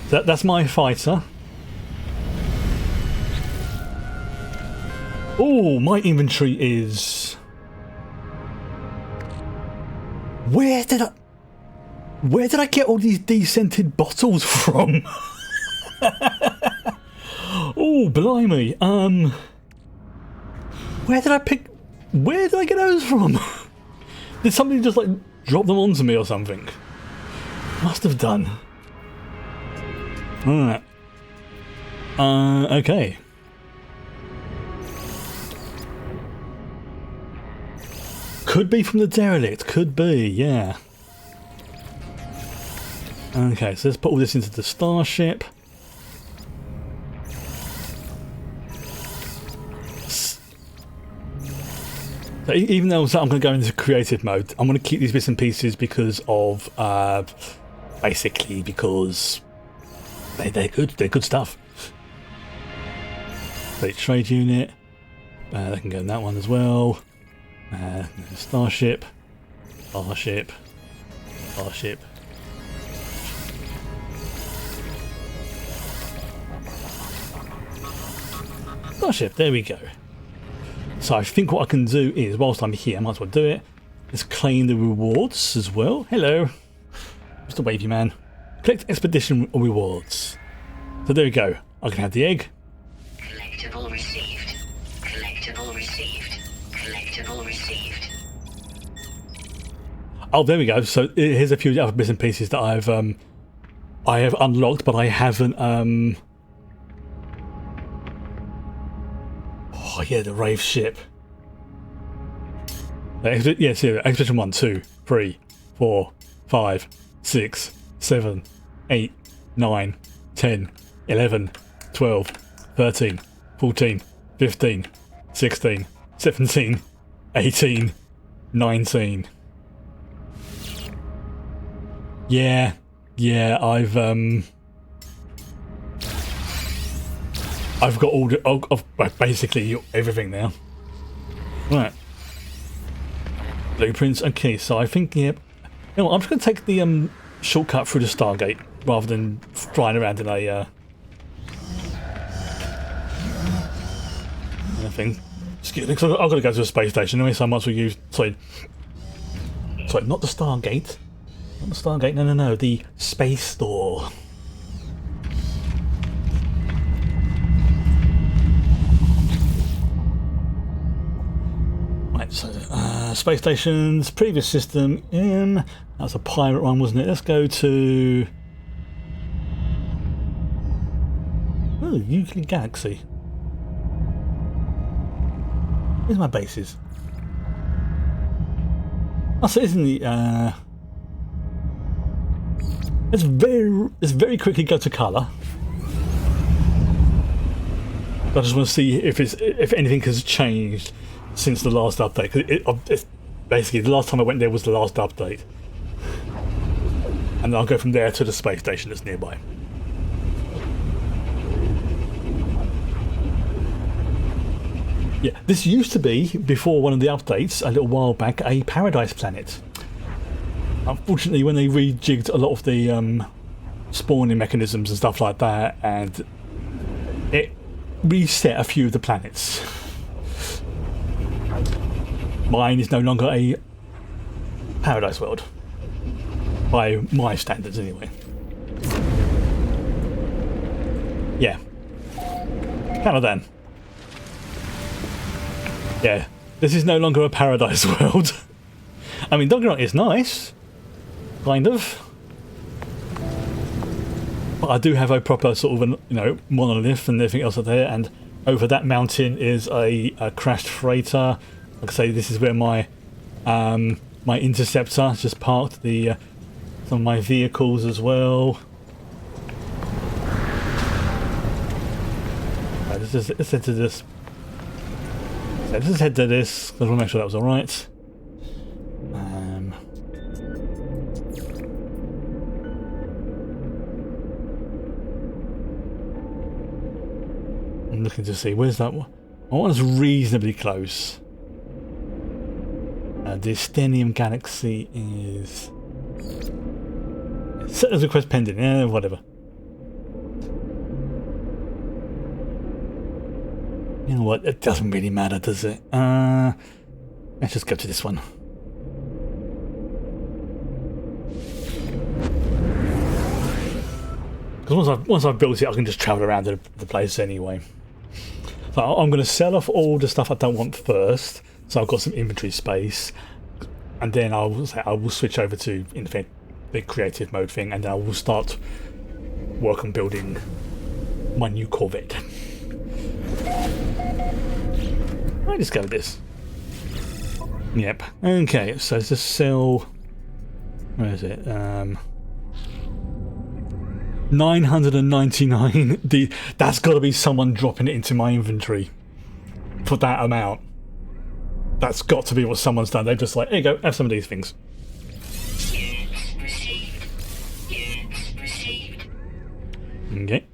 That's my fighter. Oh, my inventory is. Where did I get all these descented bottles from? Oh, blimey. Where did I get those from? Did somebody just like drop them onto me or something? Must have done. Alright. Okay. Could be from the derelict, could be, yeah. Okay, so let's put all this into the starship. So even though I'm going to go into creative mode, I'm going to keep these bits and pieces because of, basically because they're good stuff. So trade unit, they can go in that one as well. Starship. Starship, there we go. So I think what I can do is, whilst I'm here, I might as well do it. Let's claim the rewards as well. Hello, Mr. Wavy Man. Collect expedition rewards. So there we go. I can have the egg. Collectible received. Collectible received. Collectible received. Oh, there we go. So here's a few other bits and pieces that I have unlocked, but I haven't. Oh yeah, the Wraith ship. Yeah, see, expedition 1, 2, 3, 4, 5, 6, 7, 8, 9, 10, 11, 12, 13, 14, 15, 16, 17, 18, 19. Yeah, I've got all the basically everything now. Right. Blueprints. Okay, so I think I'm just going to take the shortcut through the Stargate rather than flying around in a anything. I've got to go to a space station anyway, so I might as well use. Sorry, not the Stargate. Not the Stargate. No. The space store. Right, so space stations, previous system in. That's a pirate one, wasn't it? Let's go to Euclid Galaxy. Where's my bases? Oh, so it's in the let's very quickly go to colour. I just want to see if anything has changed since the last update. It's basically the last time I went there was the last update, and then I'll go from there to the space station that's nearby. Yeah, this used to be, before one of the updates a little while back, a paradise planet. Unfortunately, when they rejigged a lot of the spawning mechanisms and stuff like that, and it reset a few of the planets. Mine is no longer a paradise world, by my standards anyway. Yeah. Caladan. Yeah, this is no longer a paradise world. I mean, don't get me wrong, it's nice, kind of. But I do have a proper sort of, monolith and everything else up there, and over that mountain is a crashed freighter. Like I say, this is where my my interceptor just parked the some of my vehicles as well. Right, let's head to this. So let's just head to this because I want to make sure that was all right. I'm looking to see where's that one. That one's reasonably close. The Stenium Galaxy is set as request pending. Yeah, whatever. You know what? It doesn't really matter, does it? Let's just go to this one. Because once I've built it, I can just travel around the place anyway. So I'm going to sell off all the stuff I don't want first, so I've got some inventory space, and then I will switch over to the creative mode thing, and then I will start work on building my new Corvette. I discovered this. Yep. Okay, so let's just sell. Where is it? 999. That's got to be someone dropping it into my inventory for that amount. That's got to be what someone's done. They're just like, here you go, have some of these things. Okay.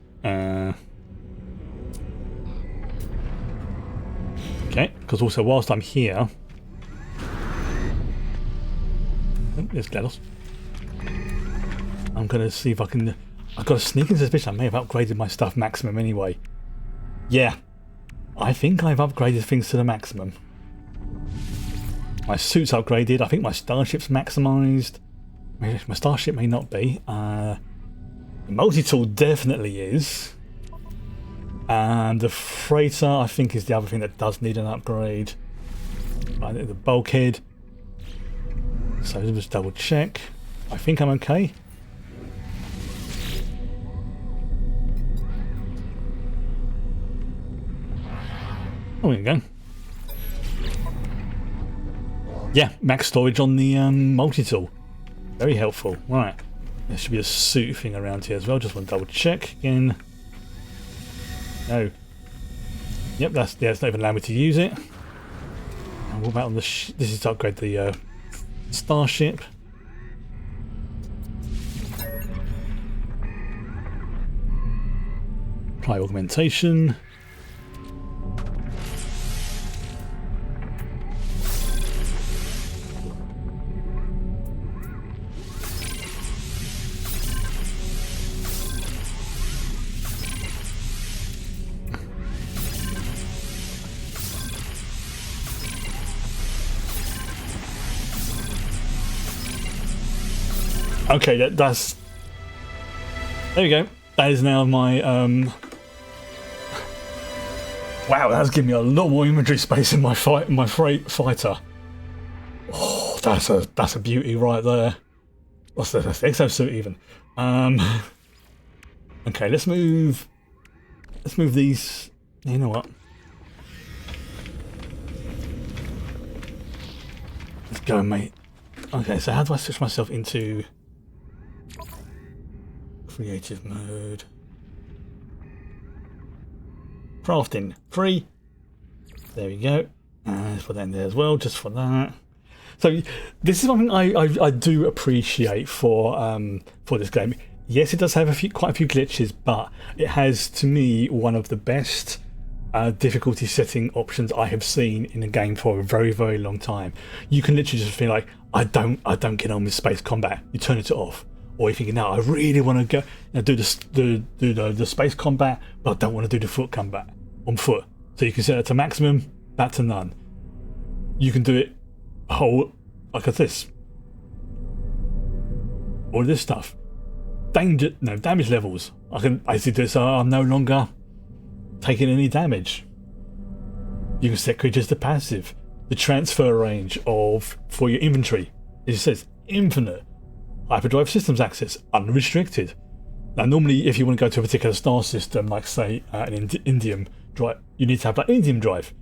Okay, because also whilst I'm here, there's GLaDOS. I'm gonna see if I can. I've got a sneaking suspicion I may have upgraded my stuff maximum anyway. Yeah, I think I've upgraded things to the maximum. My suit's upgraded. I think my starship's maximised. My starship may not be. The multi-tool definitely is. And the freighter, I think, is the other thing that does need an upgrade. The bulkhead. So let's just double check. I think I'm okay. Oh, there we go. Yeah, max storage on the multi-tool. Very helpful. Right. There should be a suit thing around here as well. Just want to double check again. No. Yep, that's not even allowing me to use it. And what about on the this is to upgrade the starship. Apply augmentation. Okay, that's... There we go. That is now my... Wow, that's giving me a lot more inventory space in my fighter. Oh, that's a beauty right there. That's the exosuit even. Okay, let's move these. You know what? Let's go, mate. Okay, so how do I switch myself into creative mode? Crafting free. There we go. Let's put that in there as well, just for that. So this is something I do appreciate for this game. Yes, it does have quite a few glitches, but it has, to me, one of the best difficulty setting options I have seen in a game for a very, very long time. You can literally just feel like, I don't get on with space combat. You turn it off. or you're thinking, no, I really want to go do the space combat, but I don't want to do the foot combat on foot. So you can set it to maximum, back to none. You can do it whole like this. All this stuff. Damage levels. I can basically do it so I'm no longer taking any damage. You can set creatures to passive. The transfer range for your inventory, as it says, infinite. Hyperdrive systems access, unrestricted. Now normally if you want to go to a particular star system, like say an indium drive, you need to have that indium drive.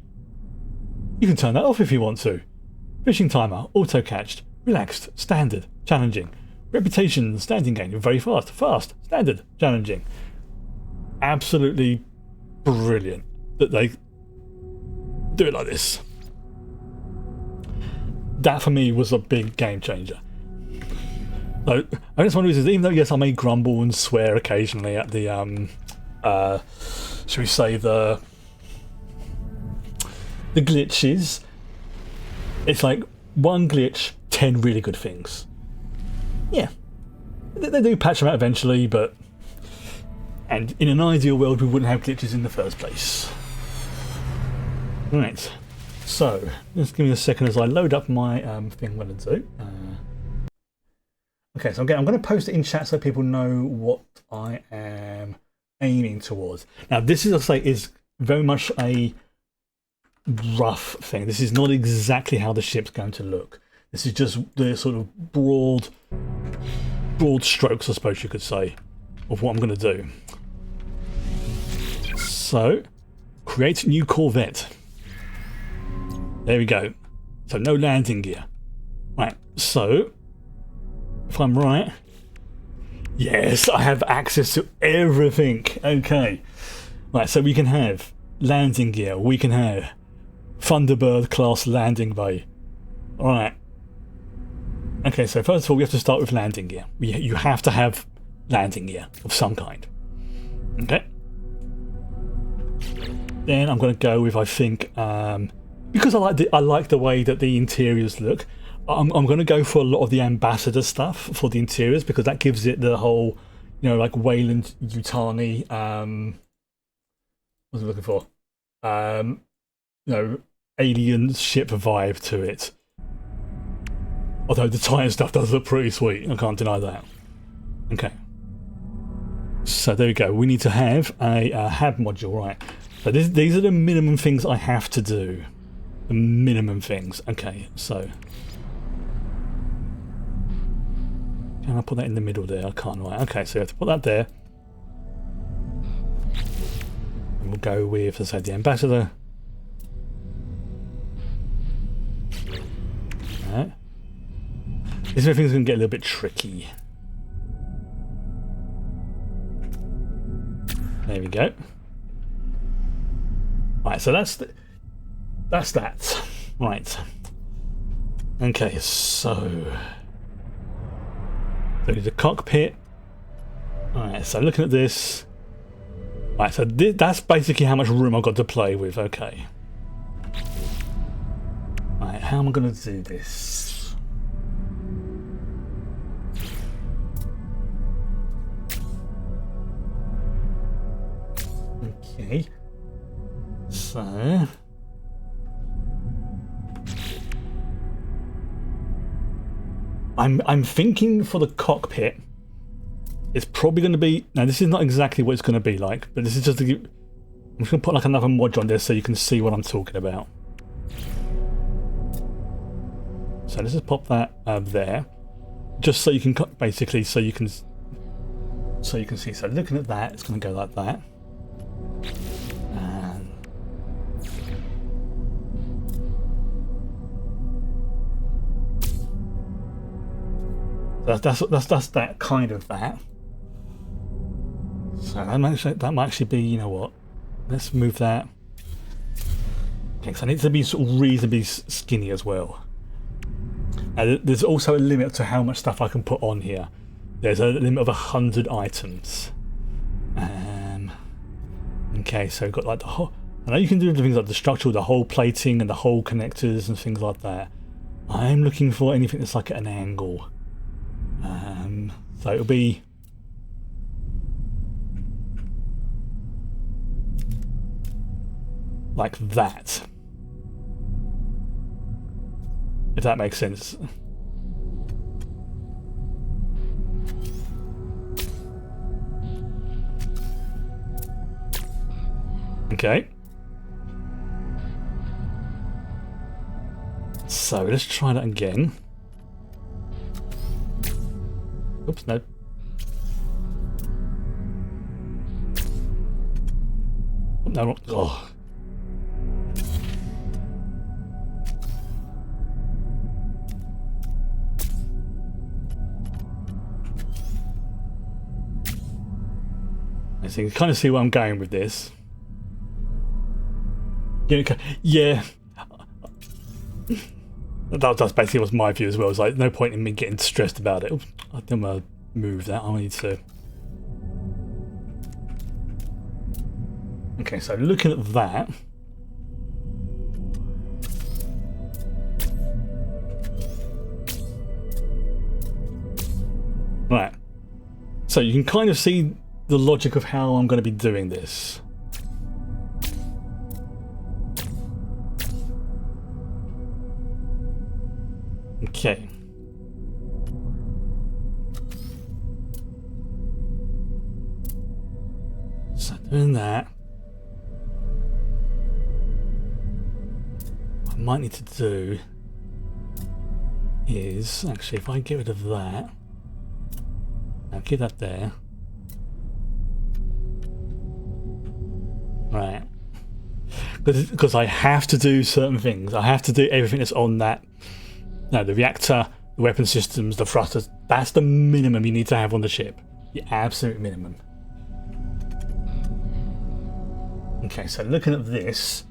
You can turn that off if you want to. Fishing timer, auto catched, relaxed, standard, challenging. Reputation, standing gain, very fast, standard, challenging. Absolutely brilliant that they do it like this. That for me was a big game changer. So, I think it's one of the reasons, even though yes I may grumble and swear occasionally at the should we say the glitches, it's like one glitch, 10 really good things. Yeah, they do patch them out eventually, and in an ideal world we wouldn't have glitches in the first place. Right, so just give me a second as I load up my thing I'm going to do. Okay, so I'm going to post it in chat so people know what I am aiming towards. Now this is, I say, is very much a rough thing. This is not exactly how the ship's going to look. This is just the sort of broad strokes, I suppose you could say, of what I'm going to do. So, create new Corvette. There we go. So no landing gear. Right, so if I'm right, yes, I have access to everything. Okay. Right, so we can have landing gear, we can have Thunderbird class landing bay. Alright. Okay, so first of all we have to start with landing gear. You have to have landing gear of some kind. Okay. Then I'm going to go with, I think, because I like the way that the interiors look, I'm going to go for a lot of the ambassador stuff for the interiors, because that gives it the whole, you know, like Wayland Yutani, what was I looking for? You know, alien ship vibe to it. Although the Titan stuff does look pretty sweet, I can't deny that. Okay. So there we go. We need to have a HAB module, right? So these are the minimum things I have to do. The minimum things. Okay, so can I put that in the middle there? I can't, right? Okay, so you have to put that there. And we'll go with, as I said, the ambassador. Alright. This is where things are going to get a little bit tricky. There we go. Right, so that's that. Right. Okay, so the cockpit. Alright, so looking at this. Right, so that's basically how much room I've got to play with. Okay. Right, how am I going to do this? Okay. So I'm thinking for the cockpit, it's probably going to be, now this is not exactly what it's going to be like, but this is just to give, I'm just going to put like another module on there so you can see what I'm talking about. So let's just pop that there, just so you can basically, so you can see. So looking at that, it's going to go like that. That's that kind of that. So that might actually be, you know what? Let's move that. Okay, so I need to be sort of reasonably skinny as well. And there's also a limit to how much stuff I can put on here. There's a limit of 100 items. Okay, so we've got like the whole. I know you can do things like the structural, the whole plating, and the whole connectors and things like that. I'm looking for anything that's like at an angle. So it'll be like that, if that makes sense. Okay. So let's try that again. Oops, no. No, oh. I think you kind of see where I'm going with this. Yeah. That's basically what's my view as well. It's like no point in me getting stressed about it. Oops, I don't want to move that. I need to. Okay, so looking at that. Right. So you can kind of see the logic of how I'm going to be doing this. Okay. So doing that, what I might need to do is actually, if I get rid of that, I'll keep that there. Right. Because I have to do certain things. I have to do everything that's on that. No, the reactor, the weapon systems, the thrusters. That's the minimum you need to have on the ship. The absolute minimum. Okay, so looking at this,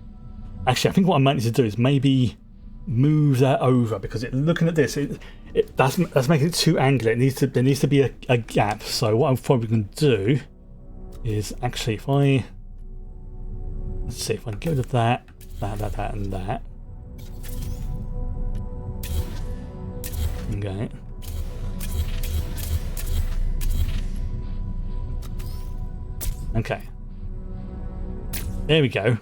actually, I think what I might need to do is maybe move that over, because looking at this, that's making it too angular. There needs to be a gap. So what I'm probably going to do is actually, if I let's see if I can get rid of that, and that. Okay. Okay. There we go.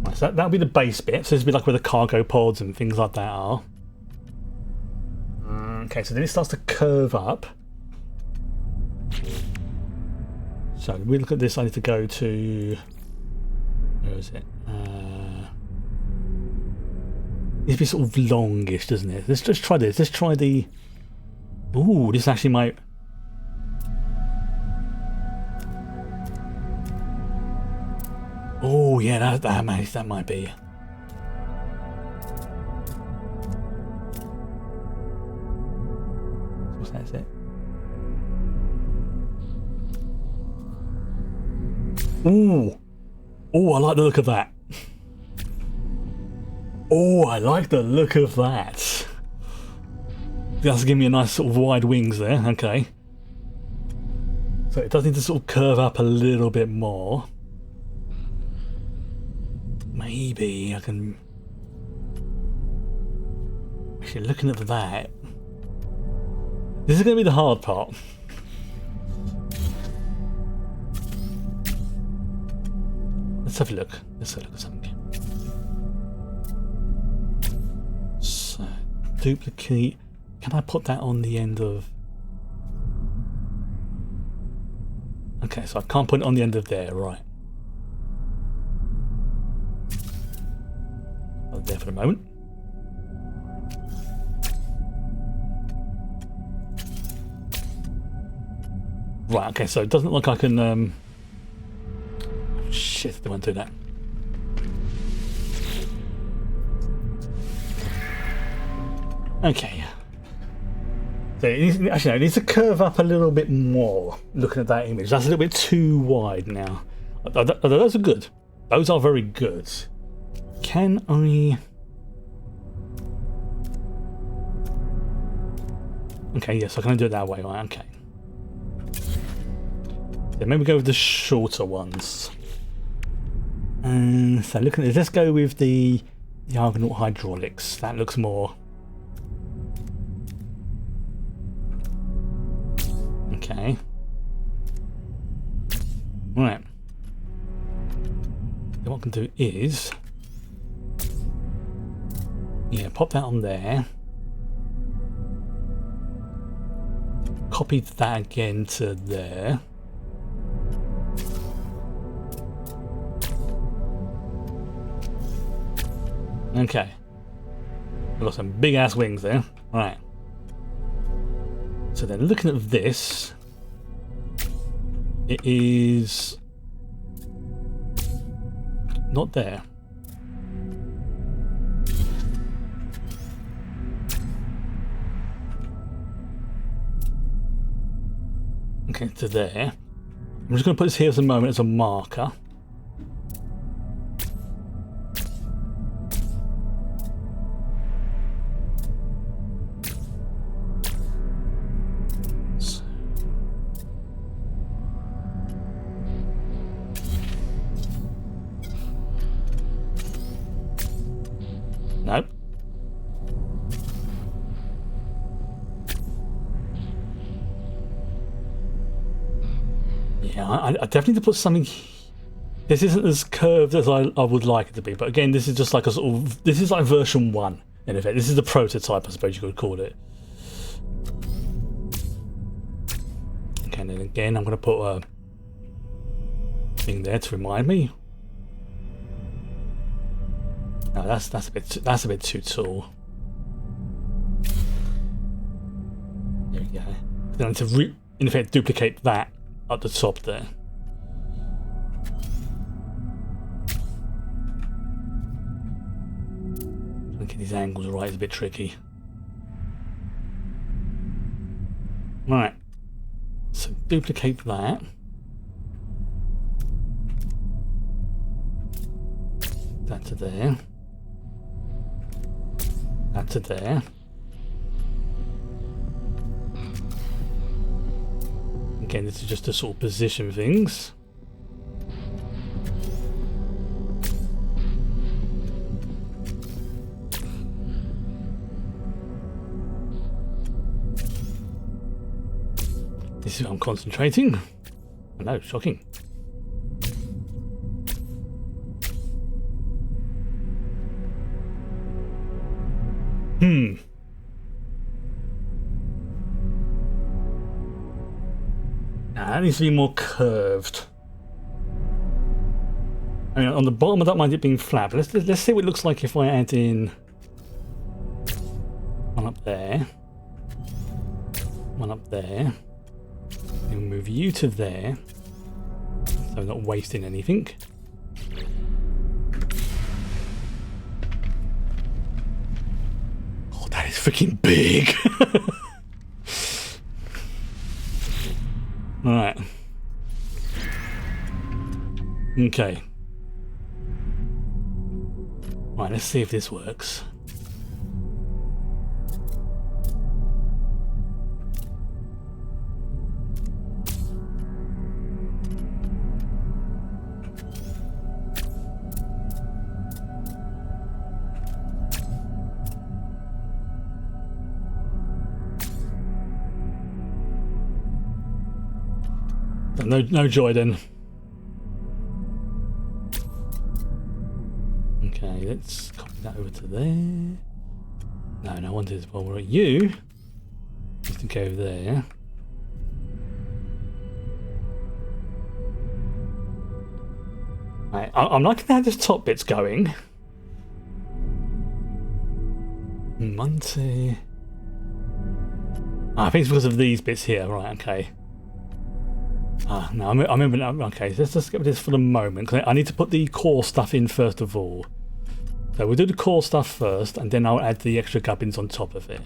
Right, so that'll be the base bit. So this will be like where the cargo pods and things like that are. Okay, so then it starts to curve up. So we look at this. I need to go to, where is it? It'd be sort of longish, doesn't it? Let's just try this. Let's try the. Ooh, this actually might. Oh yeah, that might be. What's that? Is it? Ooh, oh, I like the look of that. Oh, I like the look of that. That's giving me a nice sort of wide wings there. Okay. So it does need to sort of curve up a little bit more. Maybe I can. Actually, looking at that, this is going to be the hard part. Let's have a look. Let's have a look at something. So, duplicate. Can I put that on the end of? Okay, so I can't put it on the end of there, right? There for a moment. Right, okay, so it doesn't look like I can oh, shit, I don't want to do that. Okay. So it needs to curve up a little bit more, looking at that image. That's a little bit too wide now. Those are good. Those are very good. Can I? Okay, yes, I can do it that way. Right, okay. Yeah, maybe go with the shorter ones. And so looking at this, let's go with the Argonaut hydraulics. That looks more. Okay. Right. Then what I can do is, yeah, pop that on there. Copy that again to there. Okay. I've got some big ass wings there. Right. So then looking at this, it is not there. Okay, to there. I'm just going to put this here as a moment as a marker. Nope. Yeah, I definitely need to put something. This isn't as curved as I would like it to be, but again, this is just like a sort of, this is like version 1 in effect. This is the prototype, I suppose you could call it. Okay, and then again, I'm going to put a thing there to remind me. No, that's a bit too tall. There we go. Then I need to in effect duplicate that at the top there. Trying to get these angles right is a bit tricky. Right. So duplicate that. That to there. That to there. Again, this is just to sort of position things. This is what I'm concentrating. I know, shocking. Now that needs to be more curved. I mean, on the bottom I don't mind it being flat, but let's see what it looks like if I add in one up there, one up there, and move you to there, so I'm not wasting anything. Oh, that is freaking big! Right. Okay. Right, let's see if this works. No joy then. Okay, let's copy that over to there. No, I wanted while we're at you, just to go there. Right, I'm liking how this top bit's going. Monty. I think it's because of these bits here. Right, okay. No, I remember now. Okay, let's just get rid of this for the moment, because I need to put the core stuff in first of all. So we'll do the core stuff first, and then I'll add the extra gubbins on top of it.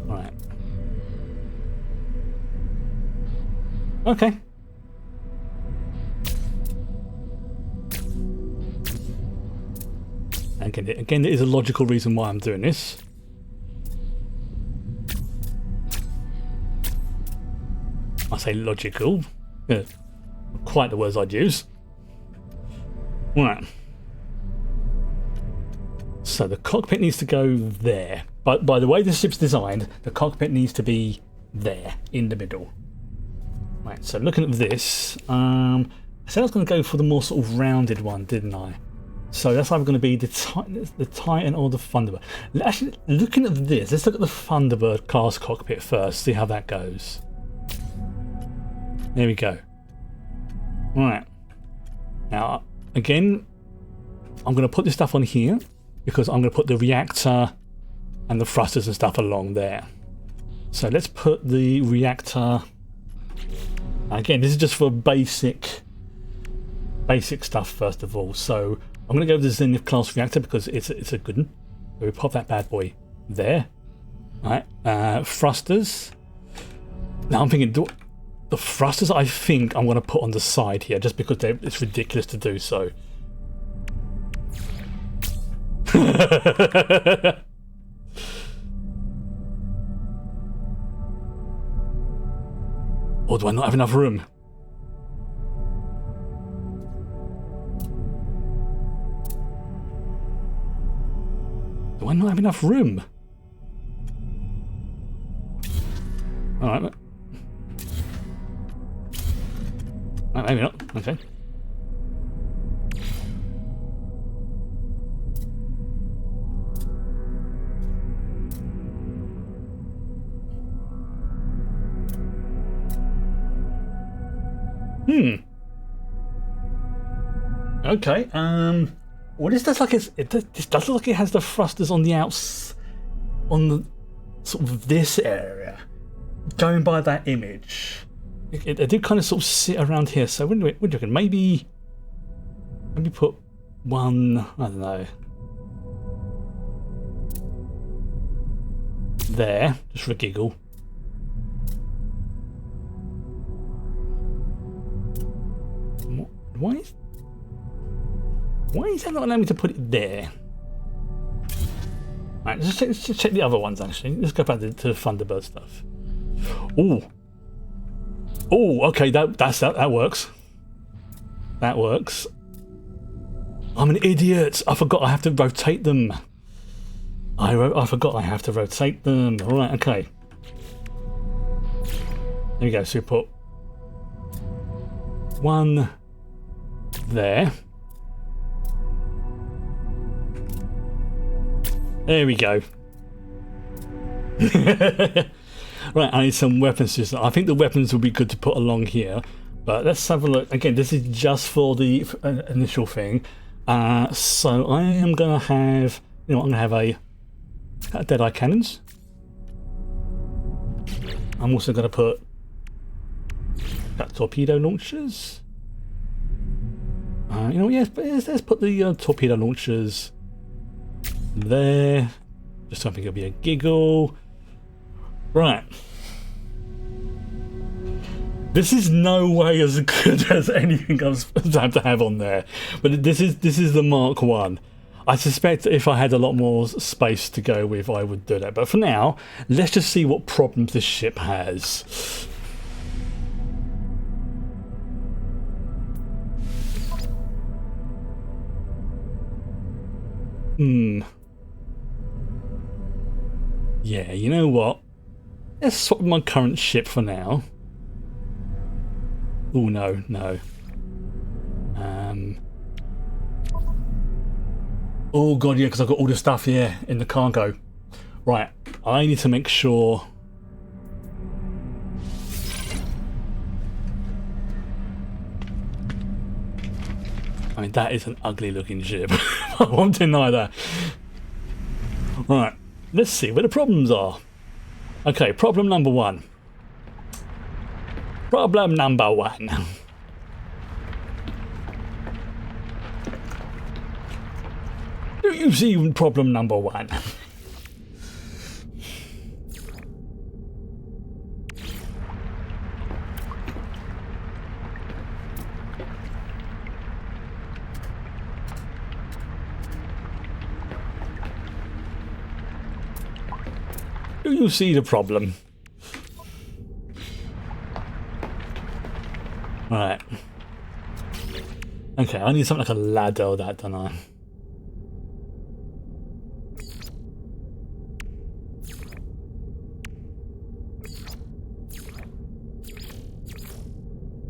Right. Okay. Again, there is a logical reason why I'm doing this. I say logical. Quite the words I'd use. Right. So the cockpit needs to go there. But by the way this ship's designed, the cockpit needs to be there in the middle. Right, so looking at this, I said I was going to go for the more sort of rounded one, didn't I? So that's either going to be the Titan or the Thunderbird. Actually, looking at this, let's look at the Thunderbird class cockpit first, see how that goes. There we go. Right. Now, again, I'm going to put this stuff on here because I'm going to put the reactor and the thrusters and stuff along there. So let's put the reactor. Again, this is just for basic stuff first of all. So I'm going to go with the Zenith class reactor because it's a good one. So we pop that bad boy there. All right, thrusters. Now I'm thinking the thrusters. I think I'm going to put on the side here just because it's ridiculous to do so. Or do I not have enough room? Do I not have enough room? Alright. Maybe not. Okay. Okay, well this does this does look like it has the thrusters on the outs, on the sort of this area. Going by that image, it did kind of sort of sit around here. So what do you reckon? Maybe put one. I don't know. There, just for a giggle. Why is that not allowing me to put it there? Right, let's just check the other ones actually. Let's go back to the Thunderbird stuff. Oh, okay, that works. That works. I'm an idiot. I forgot I have to rotate them. I forgot I have to rotate them. All right, okay. There we go. So we put one there. There we go. Right, I need some weapon system. I think the weapons will be good to put along here. But let's have a look. Again, this is just for the initial thing. So I am going to have, I'm going to have a Deadeye cannons. I'm also going to put torpedo launchers. Let's put the torpedo launchers there. Just something it'll be a giggle. Right. This is no way as good as anything I was supposed to have on there. But this is the Mark 1. I suspect if I had a lot more space to go with, I would do that. But for now, let's just see what problems this ship has. Yeah, you know what? Let's swap my current ship for now. Oh no. Oh god, yeah, because I've got all the stuff here in the cargo. Right, I need to make sure. I mean, that is an ugly looking ship. I won't deny that. Right, let's see where the problems are. Okay, problem number one. Problem number one. Do you see problem number one? Do you see the problem? Right. Okay, I need something like a ladder or that, don't I?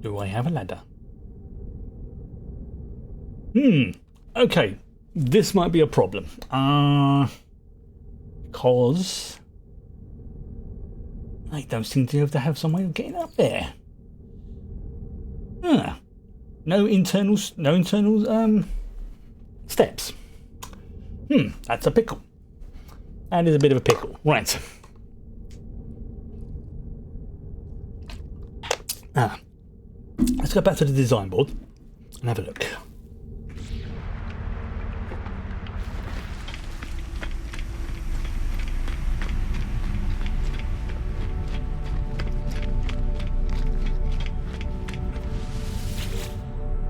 Do I have a ladder? Okay. This might be a problem. Because I don't seem to be able to have some way of getting up there. No internal steps. That's a pickle. That is a bit of a pickle. Right. Let's go back to the design board and have a look.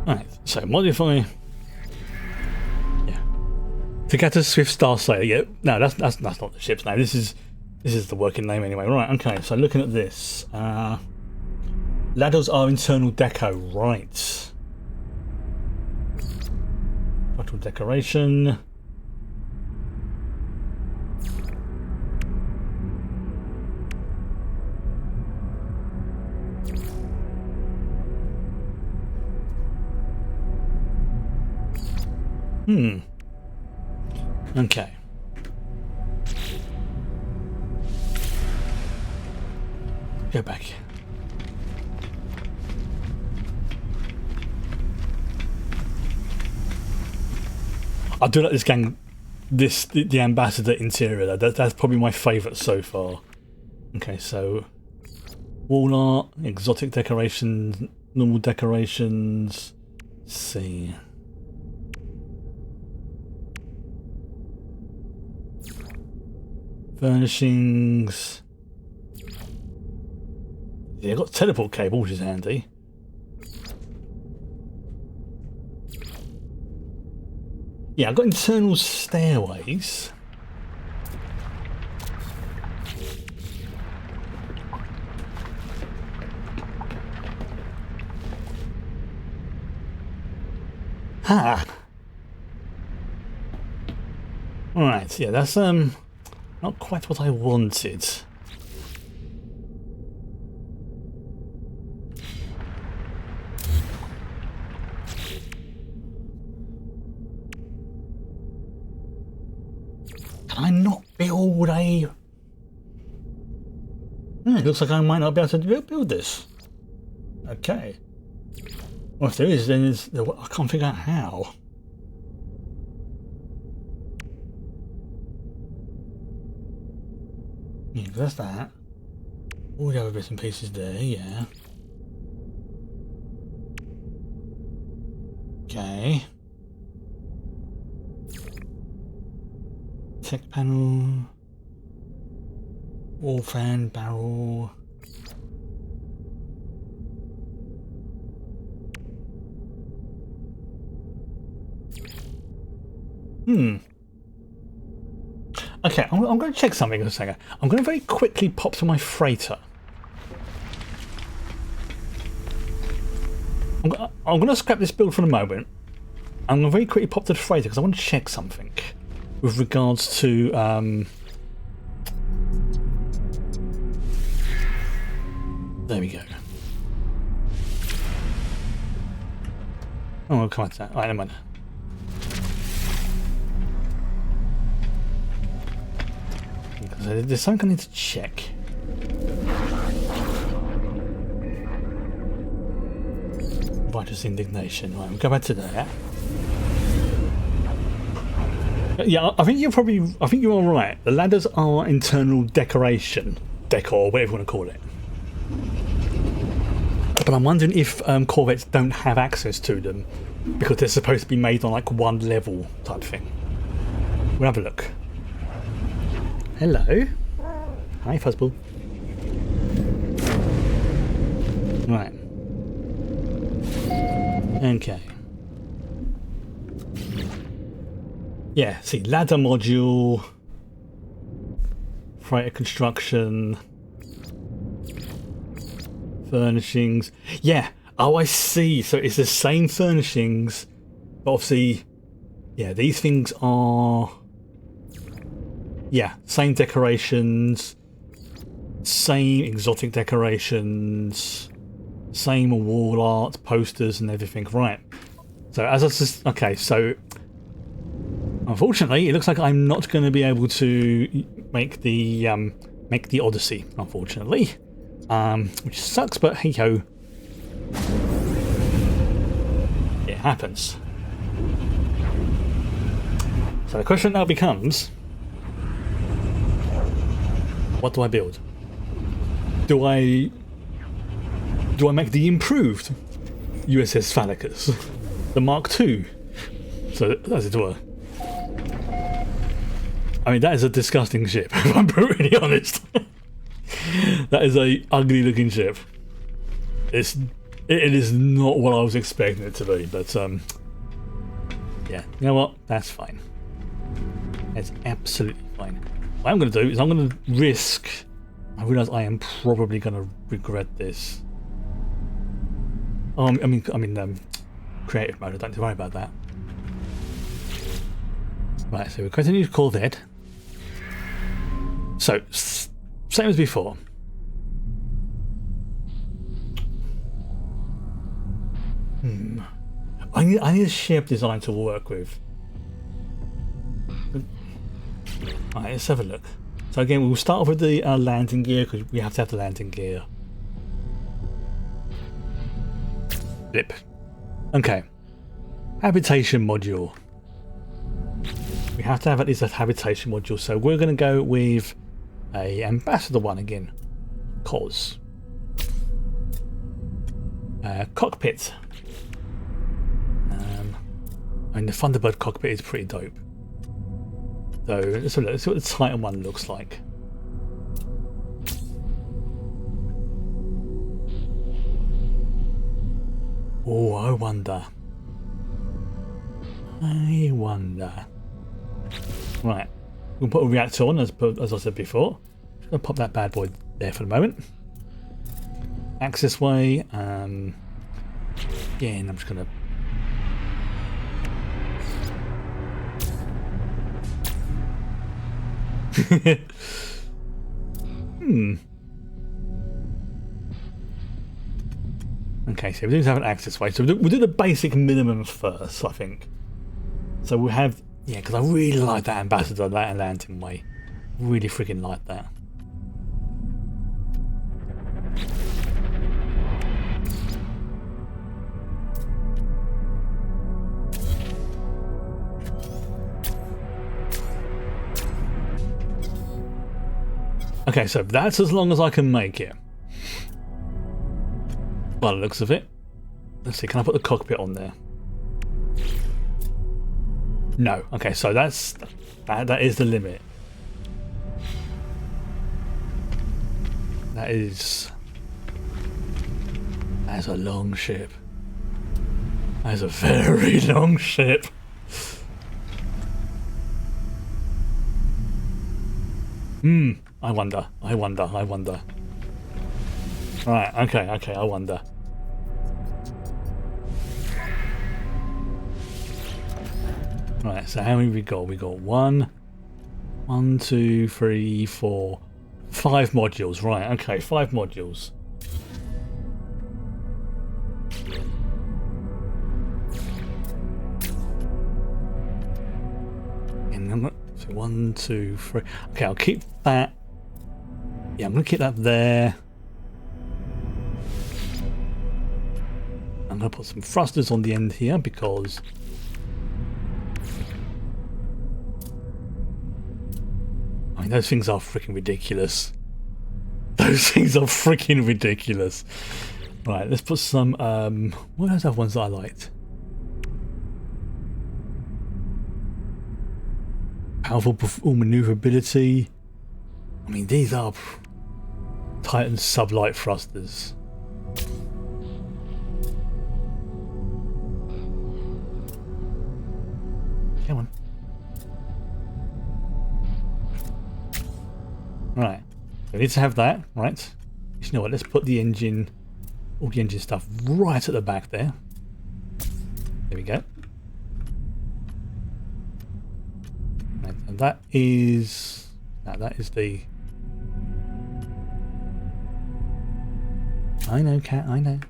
Right, so modify. Yeah. To get a Swift Star Sailor. Yeah, no, that's not the ship's name. This is the working name anyway. Right, okay, so looking at this. Ladders are internal deco, right. Structural decoration. Okay. Go back. I do like this gang, the ambassador interior. That's probably my favourite so far. Okay, so wall art, exotic decorations, normal decorations. Let's see. Furnishings. Yeah, I've got a teleport cable, which is handy. Yeah, I've got internal stairways. Ha! Alright, yeah, that's not quite what I wanted. Can I not build a... it looks like I might not be able to build this. Okay. Well, if there is, then I can't figure out how. Yeah, that's that. All the other bits and pieces there, yeah. Okay. Tech panel. Wall fan, barrel. Okay, I'm going to check something in a second. I'm going to very quickly pop to my freighter. I'm going to scrap this build for the moment. I'm going to very quickly pop to the freighter because I want to check something with regards to there we go. Oh, we'll come on to that. Right, never mind. There's something I need to check. Righteous indignation. Right, we'll go back to that. Yeah, I think you're all right. The ladders are internal decoration, decor, whatever you want to call it. But I'm wondering if Corvettes don't have access to them because they're supposed to be made on like one level type thing. We'll have a look. Hello. Hi, Fuzzball. Right. Okay. Yeah, see, ladder module, freighter construction, furnishings. Yeah, oh, I see. So it's the same furnishings, but obviously, yeah, these things are... Yeah, same decorations, same exotic decorations, Same wall art, posters, and everything. Right. So as I just okay, so unfortunately, it looks like I'm not going to be able to make the Odyssey. Unfortunately, which sucks, but hey ho, it happens. So the question now becomes, what do I build? Do I make the improved USS Phalicus, the Mark II, so as it were? I mean, that is a disgusting ship, if I'm brutally honest. That is a ugly looking ship. It is not what I was expecting it to be, but yeah, you know what? That's fine. It's absolutely fine. What I'm going to do is I'm going to risk. I realise I am probably going to regret this. I mean, creative mode. I don't have to worry about that. Right, so we're creating a new Corvette. So, same as before. I need a ship design to work with. Alright, let's have a look. So again, we'll start off with the landing gear, because we have to have the landing gear. Blip. Okay. Habitation module. We have to have at least a habitation module, so we're going to go with a ambassador one again. Cos. Cockpit. I mean, the Thunderbird cockpit is pretty dope. So let's have a look. Let's see what the Titan one looks like. Oh, I wonder. Right, we'll put a reactor on, as I said before. Just gonna pop that bad boy there for the moment. Access way. Again, I'm just gonna. Okay, so we do have an access way. So we'll do the basic minimum first, I think. So we'll have, yeah, because I really like that ambassador, that landing way. Really freaking like that. Okay, so that's as long as I can make it. By the looks of it. Let's see, can I put the cockpit on there? No. Okay, so that is the limit. That's a long ship. That is a very long ship. I wonder. Right, okay, I wonder. Right, so how many we got? We got 1, 2, 3, 4, 5 modules. Right, okay, 5 modules. And I'm not, so 1, 2, 3. Okay, I'll keep that. Yeah, I'm gonna keep that there. I'm gonna put some thrusters on the end here because I mean those things are freaking ridiculous. Those things are freaking ridiculous. Right, let's put some what are those other ones that I liked? Powerful maneuverability. I mean, these are Titan sublight thrusters. Come on. Right. So we need to have that, right? You know what? Let's put the engine, all the engine stuff right at the back there. There we go. Right, and that is the. I know, cat. I know.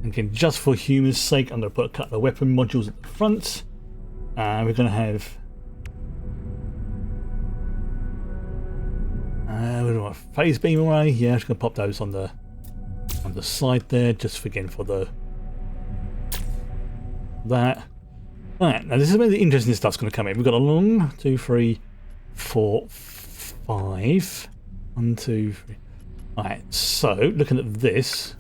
Again, just for humour's sake, I'm going to put a couple of weapon modules at the front. We're going to have... we don't want phase beam array. Yeah, I'm just going to pop those on the side there, just for, again, for the... that. Alright, now this is where the interesting stuff's going to come in. We've got a long 2, 3, 4, 5. 1, 2, 3. Alright, so looking at this,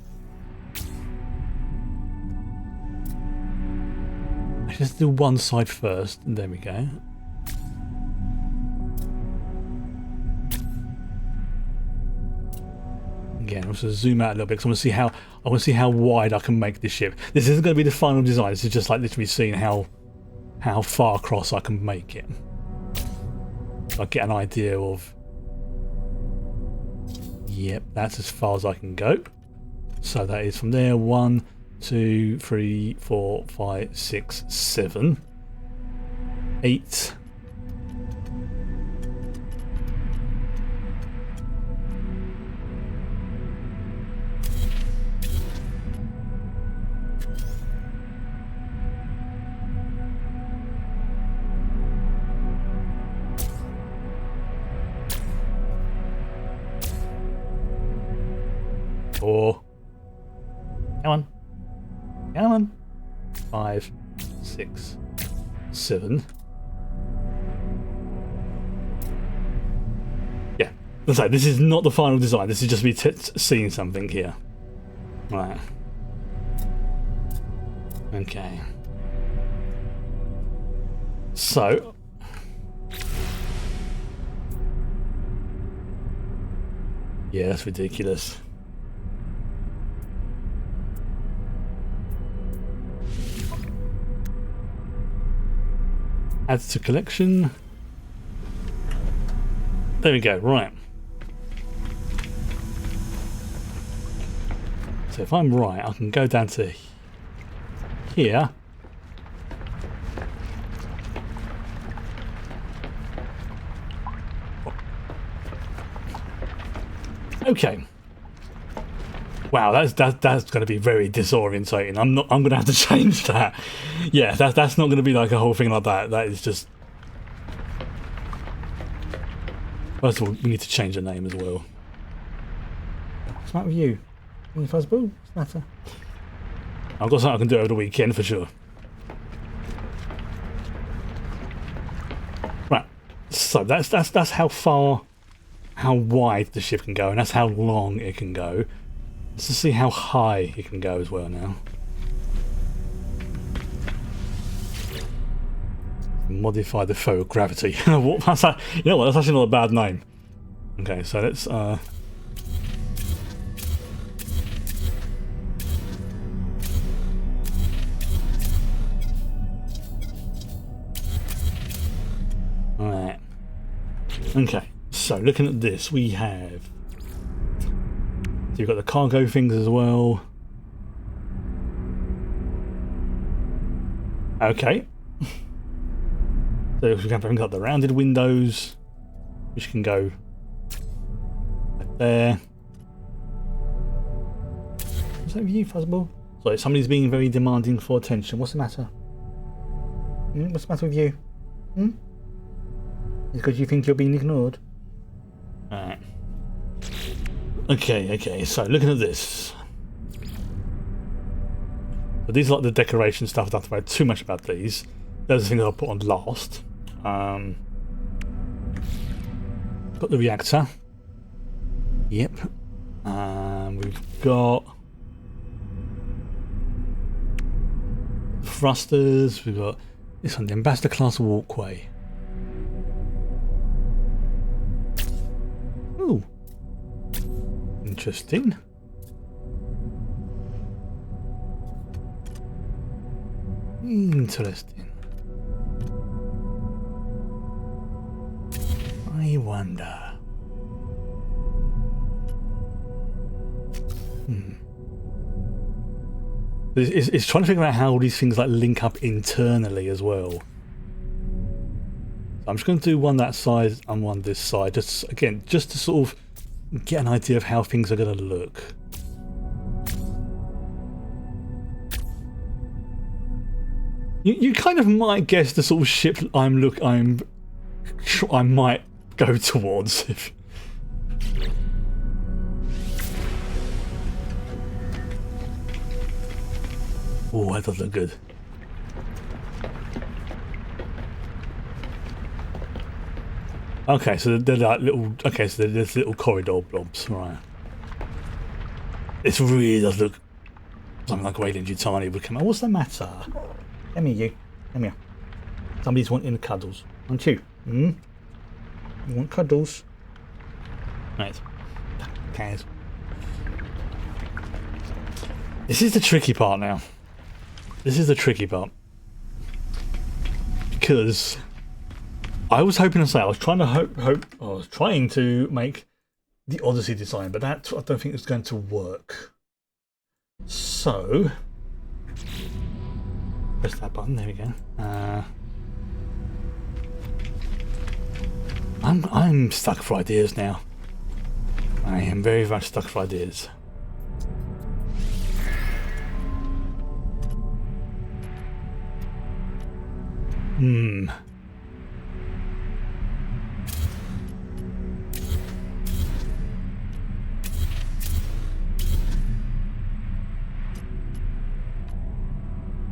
let's do one side first, and there we go. Again, I'm just going to zoom out a little bit because I want to see how wide I can make this ship. This isn't going to be the final design. This is just like literally seeing how far across I can make it. I get an idea of. Yep, that's as far as I can go. So that is from there 1, 2, 3, 4, 5, 6, 7, 8. Four. Come on. Come on. 5, 6, 7. Yeah. Let's say this is not the final design. This is just me seeing something here. Right. Okay. So. Yeah, that's ridiculous. Add to collection. There we go, right. So if I'm right, I can go down to here. Okay. Wow, that's going to be very disorientating. I'm going to have to change that. Yeah, that's not going to be like a whole thing like that. That is just. First of all, we need to change the name as well. What's the matter with you? Fuzzball? What's the matter? I've got something I can do over the weekend for sure. Right. So that's how wide the ship can go, and that's how long it can go. Let's just see how high it can go as well now. Modify the foe gravity. What's that? You know what? That's actually not a bad name. Okay, so let's Alright. Okay, so looking at this, we have. So you've got the cargo things as well. Okay. So we can bring up the rounded windows, which can go right there. Is that you, Fuzzball? Sorry, somebody's being very demanding for attention. What's the matter? What's the matter with you? Is it because you think you're being ignored? Alright. Okay, so looking at this. So these are like the decoration stuff. I don't have to worry too much about these. Those are the things I'll put on last. Got the reactor. Yep. We've got thrusters. We've got this one, the Ambassador class walkway. Ooh. Interesting. Interesting. I wonder. It's trying to figure out how all these things like link up internally as well. I'm just going to do one that side and one this side, just to sort of get an idea of how things are going to look. You kind of might guess the sort of ship I might go towards. If... Oh, that does look good. Okay, so they're like little. Okay, so there's little corridor blobs, right? This really does look something like Wayland Yutani would come out. What's the matter? Come here, you. Come here. Somebody's wanting cuddles, aren't you? Hmm? You want cuddles? Right. Cares. This is the tricky part now. This is the tricky part. Because I was hoping to say I was trying to I was trying to make the Odyssey design, but that I don't think it's going to work. So press that button. There we go. I'm stuck for ideas now. I am very much stuck for ideas. Hmm.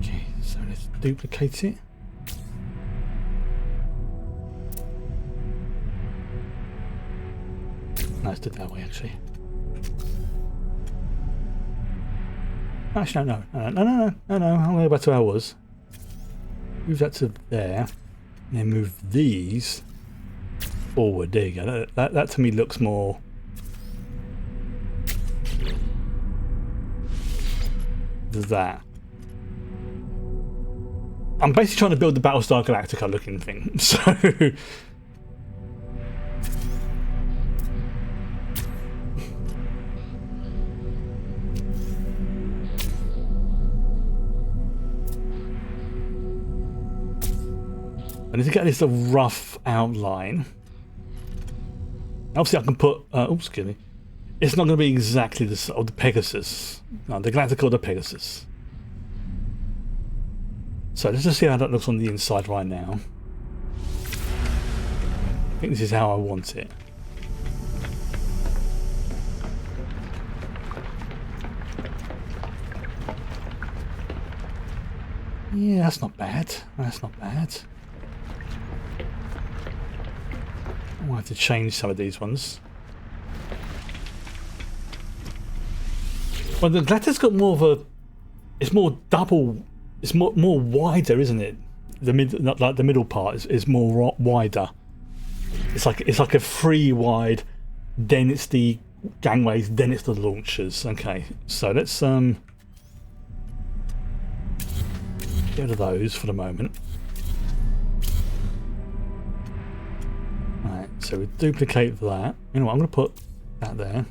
Okay, so let's duplicate it. No, let's do it that way actually. Actually, no. I'm going to go back to where I was. Move that to there, and then move these forward. There you go. That to me looks more. That. I'm basically trying to build the Battlestar Galactica looking thing. So. I need to get this a rough outline. Obviously, I can put. Oops, excuse me. It's not going to be exactly the Pegasus. No, the Galactica or the Pegasus. So let's just see how that looks on the inside right now. I think this is how I want it. Yeah, that's not bad. That's not bad. I'll have to change some of these ones. Well, the Galactica's got more of a. It's more double. It's more wider, isn't it? The middle part is more wider. It's like a free wide. Then it's the gangways. Then it's the launchers. Okay, so let's get rid of those for the moment. Right, so we duplicate that. You know what? I'm going to put that there.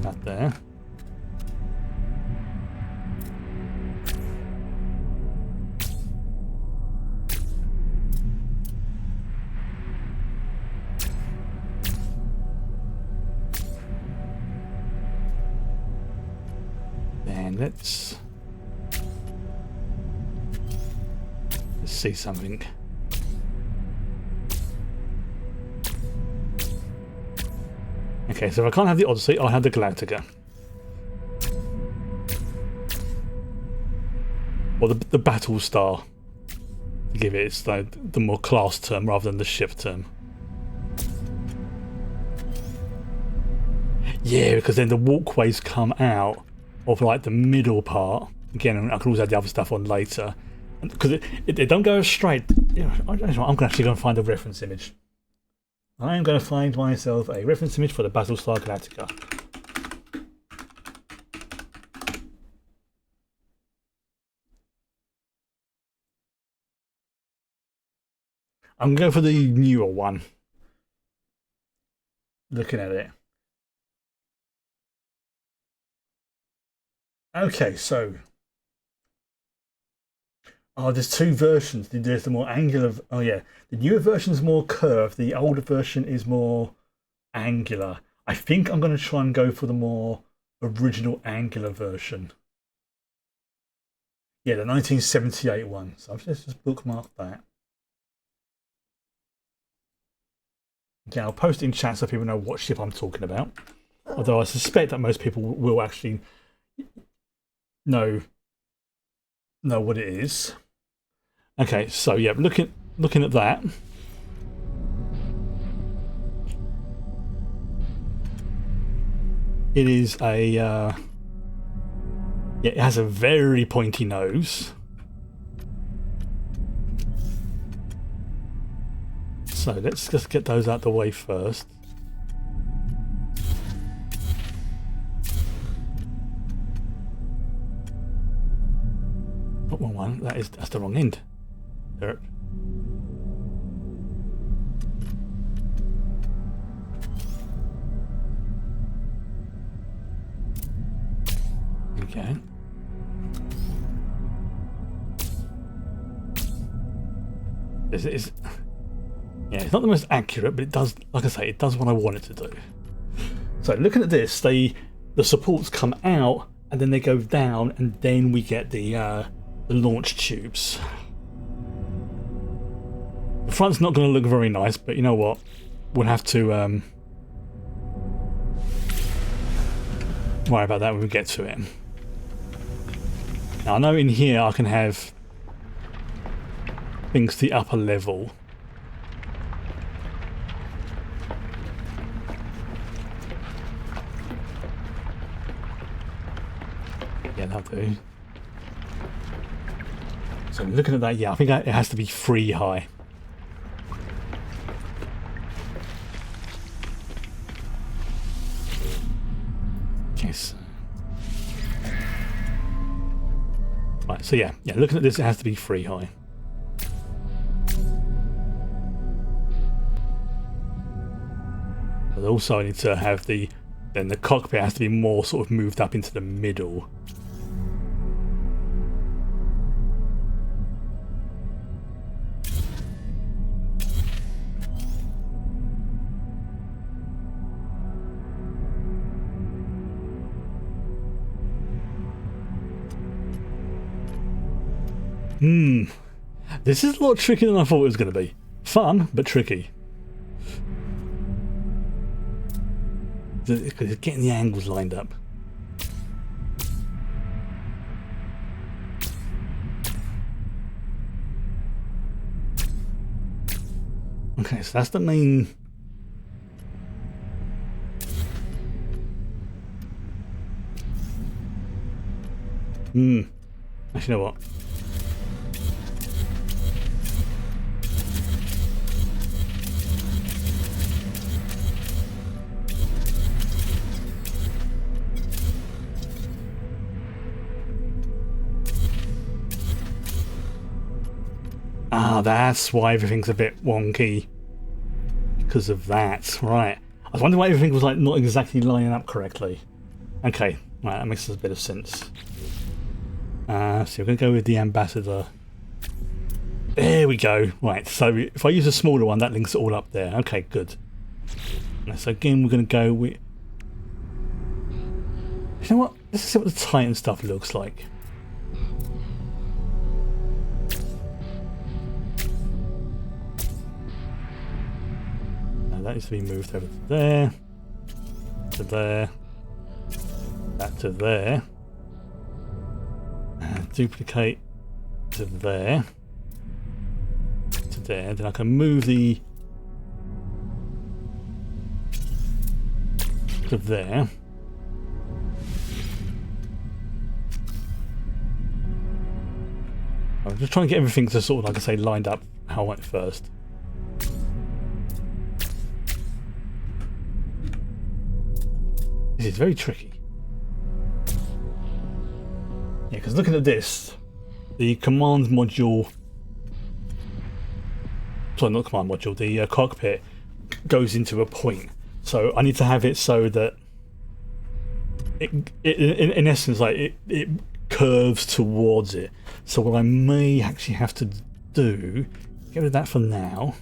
That there. Then let's see something. Okay, so if I can't have the Odyssey, I'll have the Galactica. Or the Battlestar. To give it the more class term rather than the ship term. Yeah, because then the walkways come out of like the middle part. Again, I can always add the other stuff on later. Because they don't go straight. You know, I'm actually going to find a reference image. I am going to find myself a reference image for the Battlestar Galactica. I'm going to go for the newer one. Looking at it. Okay, so. Oh, there's two versions. There's the more angular. Oh, yeah. The newer version is more curved. The older version is more angular. I think I'm going to try and go for the more original angular version. Yeah, the 1978 one. So I've just bookmarked that. Okay, I'll post it in chat so people know what ship I'm talking about. Although I suspect that most people will actually know what it is. Okay, so yeah, looking at that. It is a yeah, it has a very pointy nose. So let's just get those out the way first. Not wrong one. That's the wrong end. There. Okay. This is. Yeah, it's not the most accurate, but it does, like I say, it does what I want it to do. So looking at this, the supports come out and then they go down, and then we get the launch tubes. The front's not going to look very nice, but you know what? We'll have to worry about that when we get to it. Now I know in here I can have things to the upper level. Yeah, that'll do. So looking at that, yeah, I think it has to be 3 high. Yes. Right, so yeah, looking at this, it has to be 3 high. But also I need to have the cockpit has to be more sort of moved up into the middle. This is a lot trickier than I thought it was going to be. Fun, but tricky. Because getting the angles lined up. Okay, so that's the main. Actually, you know what? Ah, that's why everything's a bit wonky. Because of that, right. I was wondering why everything was like not exactly lining up correctly. Okay, right, that makes a bit of sense. So we're going to go with the ambassador. There we go. Right, so if I use a smaller one, that links it all up there. Okay, good. So again, we're going to go with... You know what? Let's see what the Titan stuff looks like. That needs to be moved over to there, that to there, and duplicate to there, to there. Then I can move the to there. I'm just trying to get everything to sort of, like I say, lined up how I want it first. This is very tricky. Yeah, because looking at this, the command module, sorry, not command module, the cockpit goes into a point. So I need to have it so that in essence, like it curves towards it. So what I may actually have to do, get rid of that for now.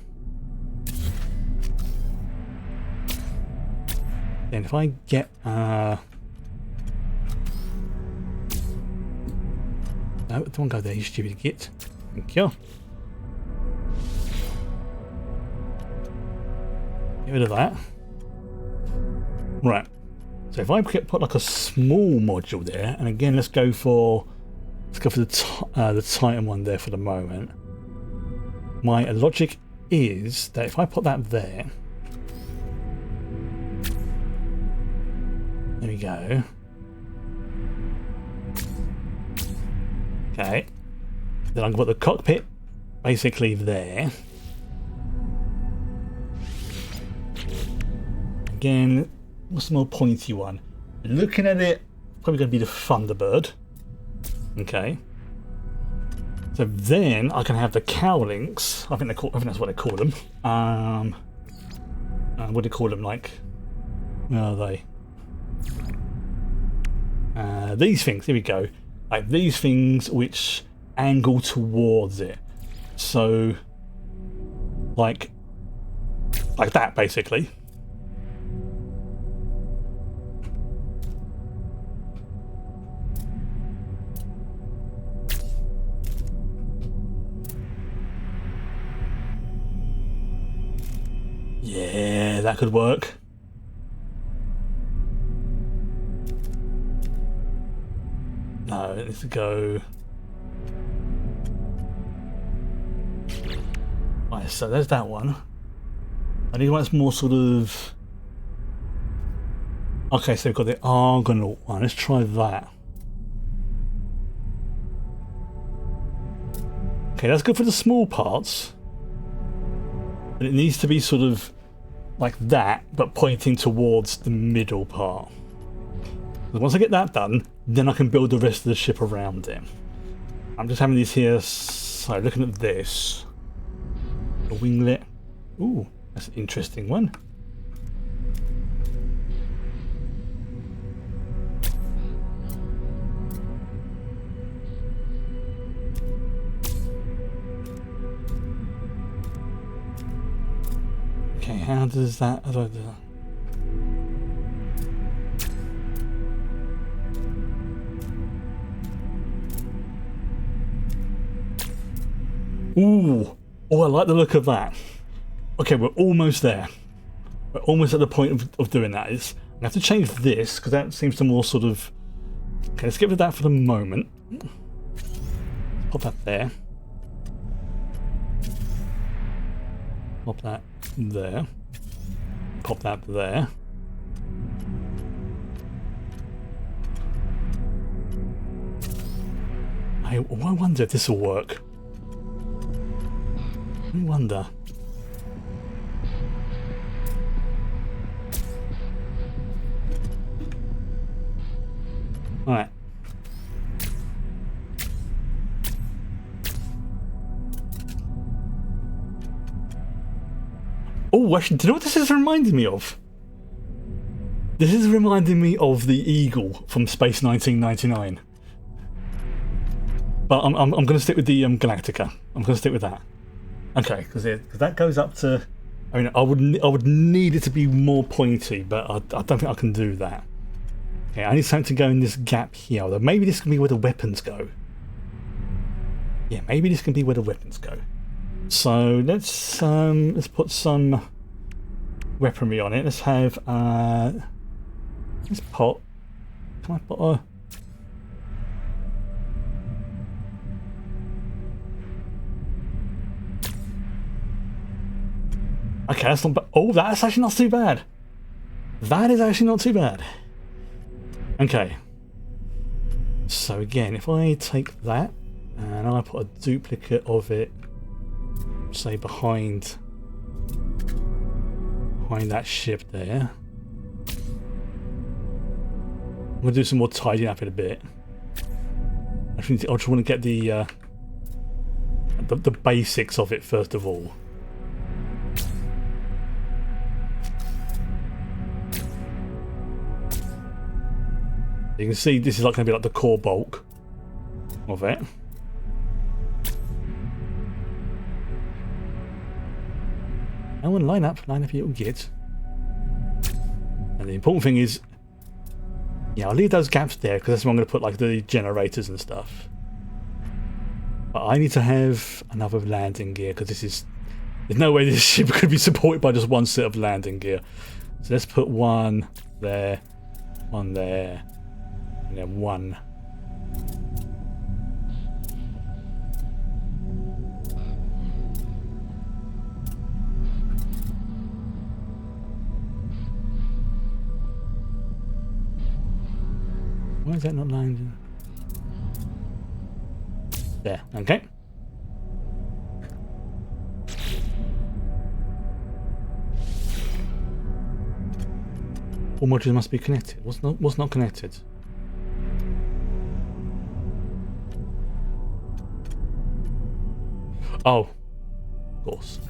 And if I get that No, don't go there, you stupid git. Thank you. Get rid of that. Right. So if I put like a small module there, and again, let's go for the Titan one there for the moment. My logic is that if I put that there, there we go. Okay. Then I can put the cockpit basically there. Again, what's the more pointy one? Looking at it, probably going to be the Thunderbird. Okay. So then I can have the cowlinks. I think that's what they call them. What do you call them? Like, where are they? These things. Here we go. Like these things which angle towards it. So, like that basically. Yeah, that could work. No, it needs to go. Right, so there's that one. I need one that's more sort of. Okay, so we've got the Argonaut one. Let's try that. Okay, that's good for the small parts. But it needs to be sort of like that, but pointing towards the middle part. Once I get that done, then I can build the rest of the ship around it. I'm just having these here, so looking at this. A winglet. Ooh, that's an interesting one. Okay, how do I do that? Ooh, oh, I like the look of that. Okay, we're almost there. We're almost at the point of doing that. I have to change this because that seems to more sort of. Okay, let's get rid of that for the moment. Pop that there. Pop that there. Pop that there. I wonder if this will work. I wonder. Alright. Oh, actually, do you know what this is reminding me of? This is reminding me of the Eagle from Space 1999. But I'm going to stick with the Galactica. I'm going to stick with that. Okay, because that goes up to. I mean, I would need it to be more pointy, but I don't think I can do that. Okay, I need something to go in this gap here. Although maybe this can be where the weapons go. Yeah, maybe this can be where the weapons go. So let's put some weaponry on it. Let's have let's put. Can I put a? Okay, that's not bad. Oh, that's actually not too bad. That is actually not too bad. Okay. So again, if I take that and I put a duplicate of it, say behind that ship there. I'm gonna do some more tidying up in a bit. I just want to get the basics of it first of all. You can see this is like going to be like the core bulk of it. Oh, and line up your git. And the important thing is, yeah, I'll leave those gaps there because that's where I'm going to put like the generators and stuff. But I need to have another landing gear because there's no way this ship could be supported by just one set of landing gear. So let's put one there, and then one. Why is that not landing? There, okay. All modules must be connected. What's not connected? Oh, of course.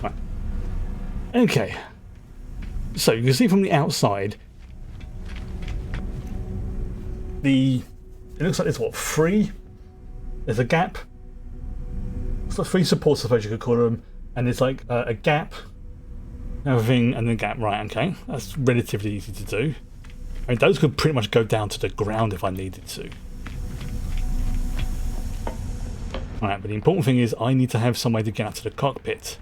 Right. Okay. So you can see from the outside, it looks like there's what, three? There's a gap. It's like three supports, I suppose you could call them, and there's like a gap, everything, and then a gap. Right, okay, that's relatively easy to do. I mean, those could pretty much go down to the ground if I needed to. Alright, but the important thing is I need to have some way to get out to the cockpit.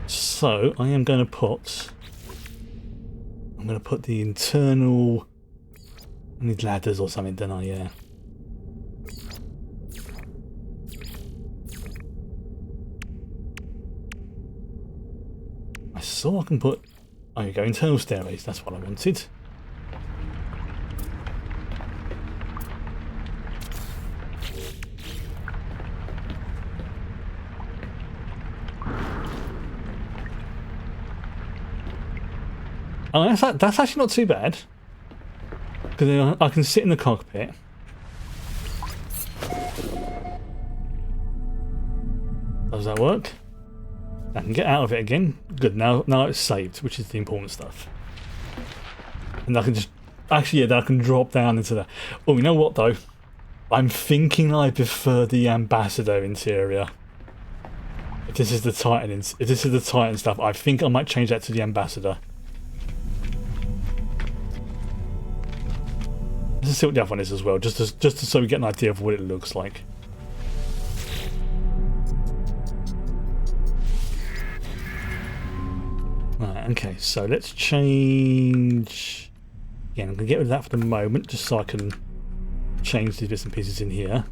So I am going to put the internal. I need ladders or something, don't I? Yeah. I saw I can put. Oh, you go, internal stairways. That's what I wanted. Oh, that's actually not too bad. Because I can sit in the cockpit. Does that work? I can get out of it again. Good, now it's saved, which is the important stuff. And I can just... Actually, yeah, then I can drop down into that. Oh, you know what, though? I'm thinking I prefer the Ambassador interior. If this is the Titan stuff, I think I might change that to the Ambassador. Let's see what the other one is as well, just so we get an idea of what it looks like. Right, okay, so let's change. Again, I'm going to get rid of that for the moment, just so I can change these bits and pieces in here.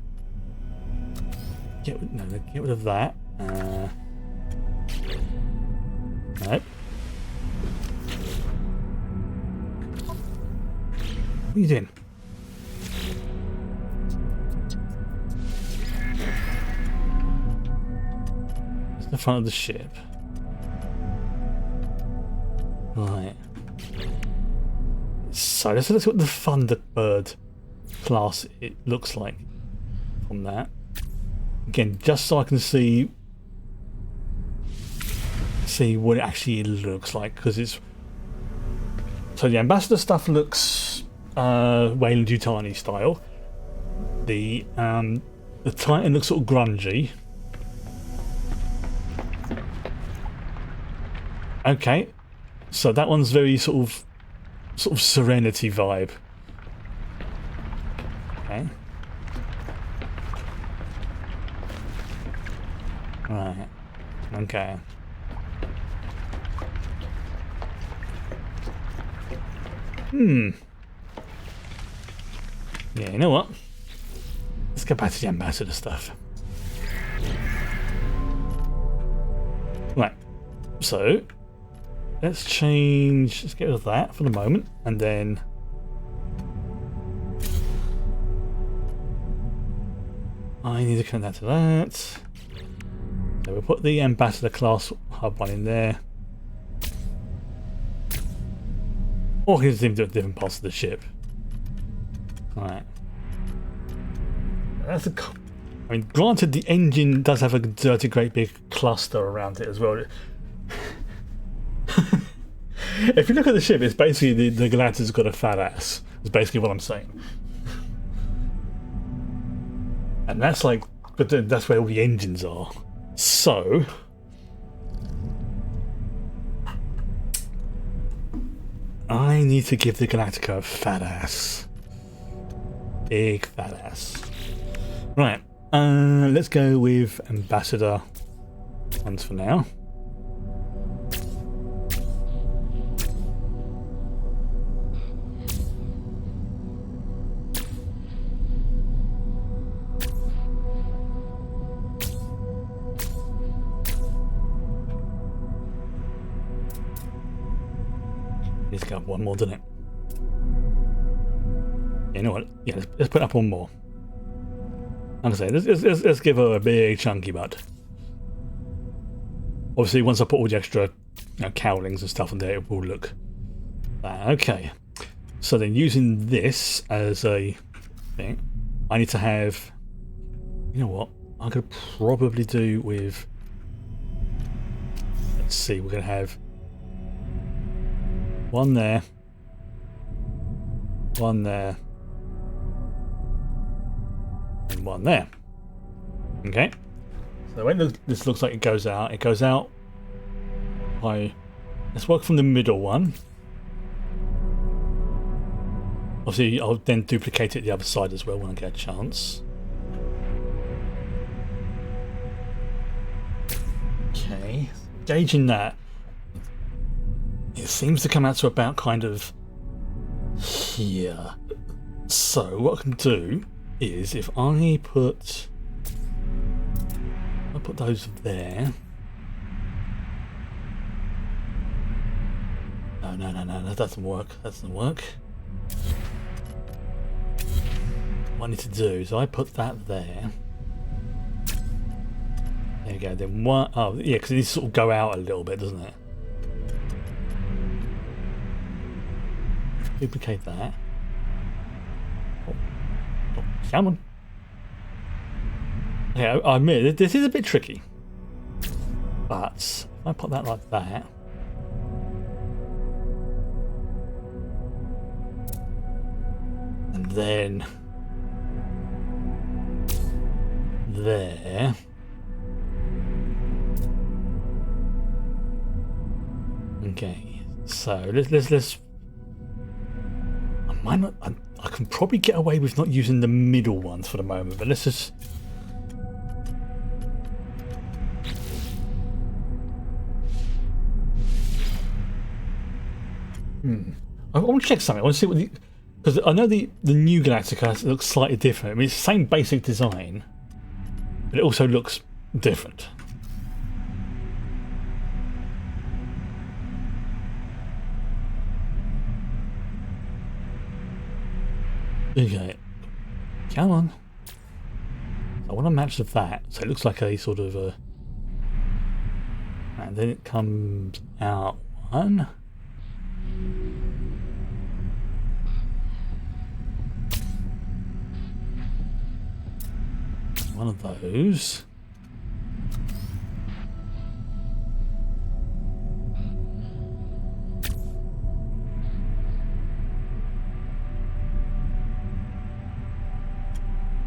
Get rid of that. Nope. What are you doing? The front of the ship. Right. So let's look at what the Thunderbird class it looks like from that. Again, just so I can see what it actually looks like, because it's so the Ambassador stuff looks Weyland-Yutani style. The Titan looks sort of grungy. Okay, so that one's very sort of Serenity vibe. Okay. Right. Okay. Yeah, you know what? Let's go back to the Ambassador stuff. Right. So let's get rid of that for the moment, and then I need to connect that to that. So we'll put the Ambassador class hub one in there. Or we can do it at different parts of the ship. Alright. I mean, granted, the engine does have a dirty, great big cluster around it as well. If you look at the ship, it's basically the Galactus got a fat ass. Is basically what I'm saying. And that's like, but that's where all the engines are. So I need to give the Galactica a fat ass. Big fat ass. Right, let's go with Ambassador ones for now. Needs to go up one more, doesn't it? You know what? Yeah, let's put up one more. Like I say, let's give her a big chunky butt. Obviously, once I put all the extra cowlings and stuff on there, it will look bad. Okay. So then using this as a thing, I need to have... You know what? I'm going to probably do with... Let's see, we're going to have... One there. One there. And one there. Okay. So when this looks like it goes out by... Let's work from the middle one. Obviously, I'll then duplicate it the other side as well when I get a chance. Okay. Gauging that. It seems to come out to about kind of here. So what I can do is if I put those there. No, that doesn't work. That doesn't work. What I need to do is I put that there. There you go. Then one. Oh yeah, because it needs to sort of go out a little bit, doesn't it? Duplicate that. Oh, come on. Okay, I admit this is a bit tricky. But if I put that like that. And then there. Okay. So let's I can probably get away with not using the middle ones for the moment, but let's just... I want to check something. I want to see what the... Because I know the new Galactica looks slightly different. I mean, it's the same basic design, but it also looks different. Okay, come on. I want to match that, so it looks like a sort of a... And then it comes out one. One of those.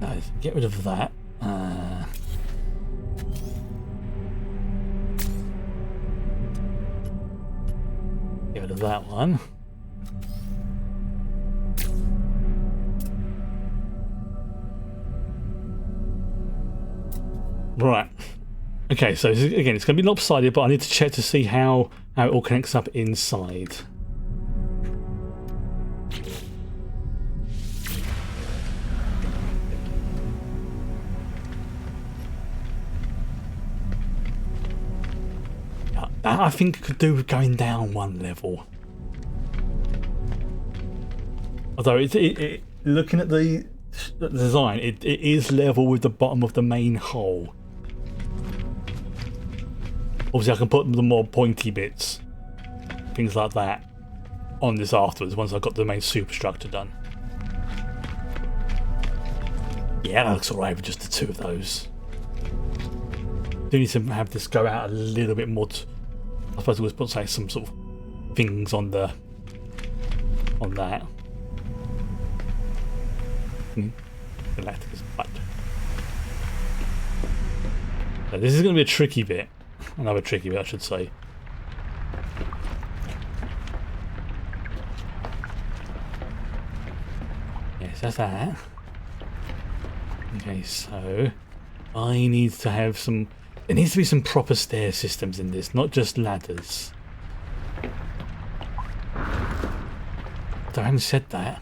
Nice. Get rid of that. Get rid of that one. Right. Okay, so again, it's going to be lopsided, but I need to check to see how it all connects up inside. I think could do with going down one level. Although looking at the design, it is level with the bottom of the main hull. Obviously, I can put the more pointy bits, things like that, on this afterwards once I've got the main superstructure done. Yeah, that looks alright with just the two of those. Do need to have this go out a little bit more. I suppose we'll put, say, some sort of things on that. Galactica's butt. So this is going to be a tricky bit. Another tricky bit, I should say. Yes, that's that. Okay, so I need to have some... There needs to be some proper stair systems in this, not just ladders. I haven't said that.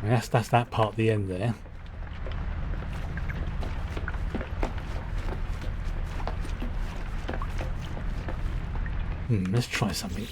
That's that part at the end there. Let's try something.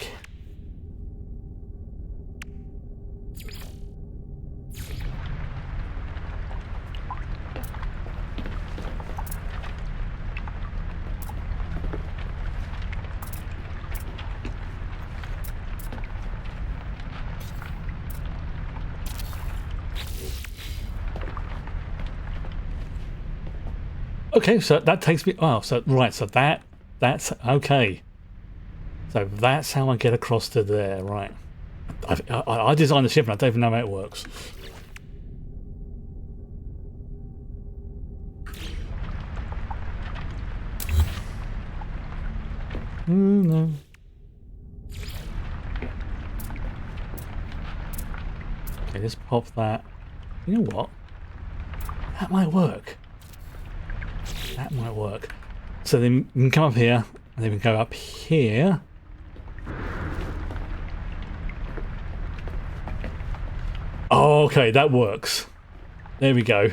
Okay, so that takes me... Oh, so right, so that's okay. So that's how I get across to there, right? I designed the ship and I don't even know how it works. No. Okay, let's pop that. You know what? That might work. That might work. So then we can come up here, and then we can go up here. Oh, okay, that works. There we go.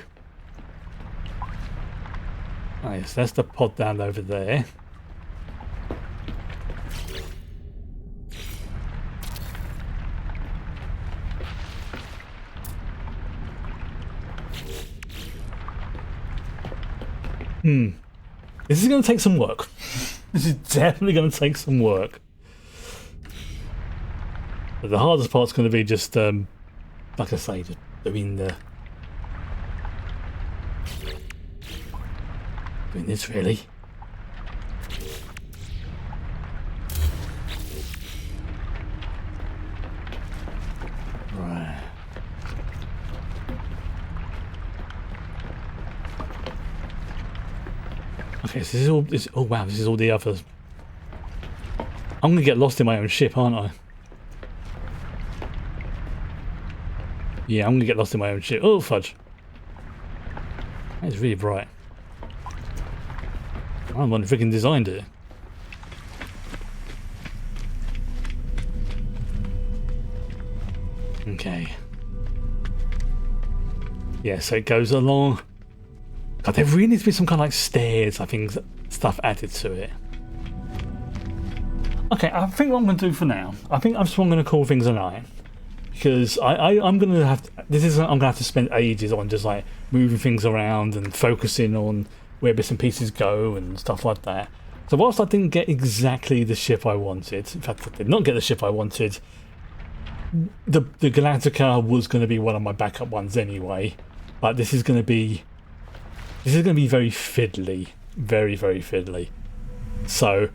Nice, that's the pod down over there. This is going to take some work. This is definitely going to take some work. But the hardest part's going to be just, like I say, just doing this really. Right. Okay, so this is all. Oh wow, this is all the others. I'm gonna get lost in my own ship, aren't I? Yeah, I'm gonna get lost in my own ship. Oh fudge! That's really bright. I'm the one who freaking designed it. Okay. Yeah, so it goes along. God, there really needs to be some kind of like stairs, I think, stuff added to it. Okay, I think what I'm going to do for now, I think I'm just going to call things a night. Because I'm going to have to, I'm going to have to spend ages on just like moving things around and focusing on where bits and pieces go and stuff like that. So whilst I didn't get exactly the ship I wanted, in fact I did not get the ship I wanted, the Galactica was going to be one of my backup ones anyway. But this is going to be very fiddly, very fiddly. So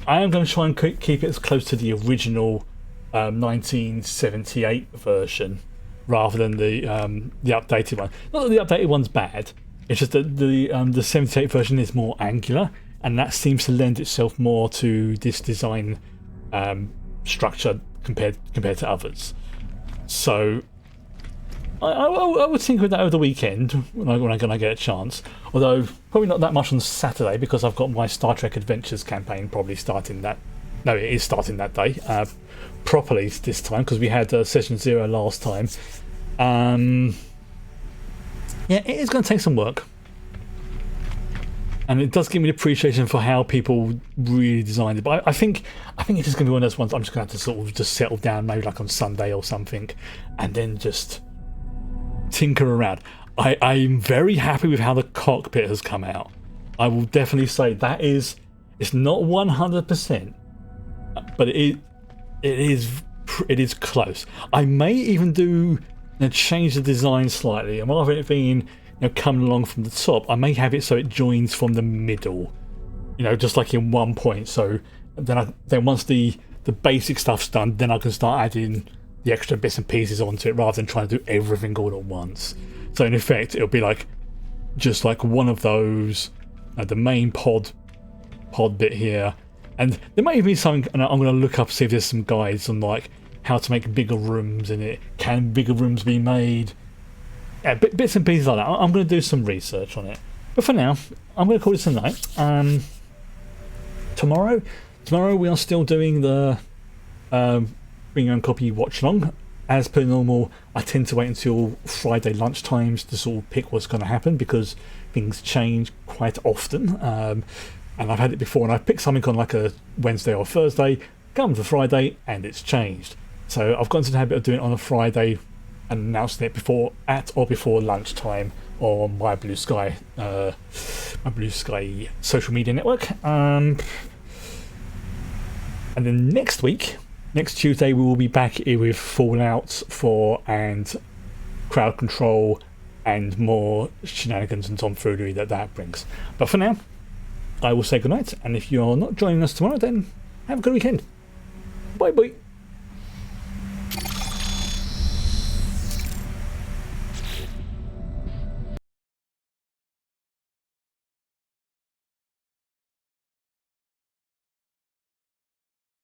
I am going to try and keep it as close to the original 1978 version rather than the updated one. Not that the updated one's bad. It's just that the 78 version is more angular, and that seems to lend itself more to this design structure compared to others. So I would think of that over the weekend when I get a chance. Although probably not that much on Saturday because I've got my Star Trek Adventures campaign probably starting that. No, it is starting that day properly this time because we had session 0 last time. Yeah, it is going to take some work, and it does give me the appreciation for how people really designed it. But I think it's just going to be one of those ones I'm just going to have to sort of just settle down, maybe like on Sunday or something, and then just tinker around. I'm very happy with how the cockpit has come out. I will definitely say that it's not 100%, but it is close. I may even do change the design slightly, and rather than it being coming along from the top, I may have it so it joins from the middle, just like in one point. So then once the basic stuff's done, then I can start adding the extra bits and pieces onto it rather than trying to do everything all at once. So in effect, it'll be like just like one of those the main pod bit here, and there might even be something. And I'm going to look up, see if there's some guides on like how to make bigger rooms in it. Can bigger rooms be made? Yeah, bits and pieces like that. I'm going to do some research on it. But for now, I'm going to call this a night. Tomorrow we are still doing the Bring Your Own Copy watch along. As per normal, I tend to wait until Friday lunchtimes to sort of pick what's going to happen, because things change quite often. And I've had it before, and I picked something on like a Wednesday or Thursday, come to Friday, and it's changed. So I've got into the habit of doing it on a Friday and announcing it before lunchtime on my Blue Sky social media network. And then next Tuesday, we will be back here with Fallout 4 and crowd control and more shenanigans and tomfoolery that brings. But for now, I will say goodnight, and if you are not joining us tomorrow, then have a good weekend. Bye bye.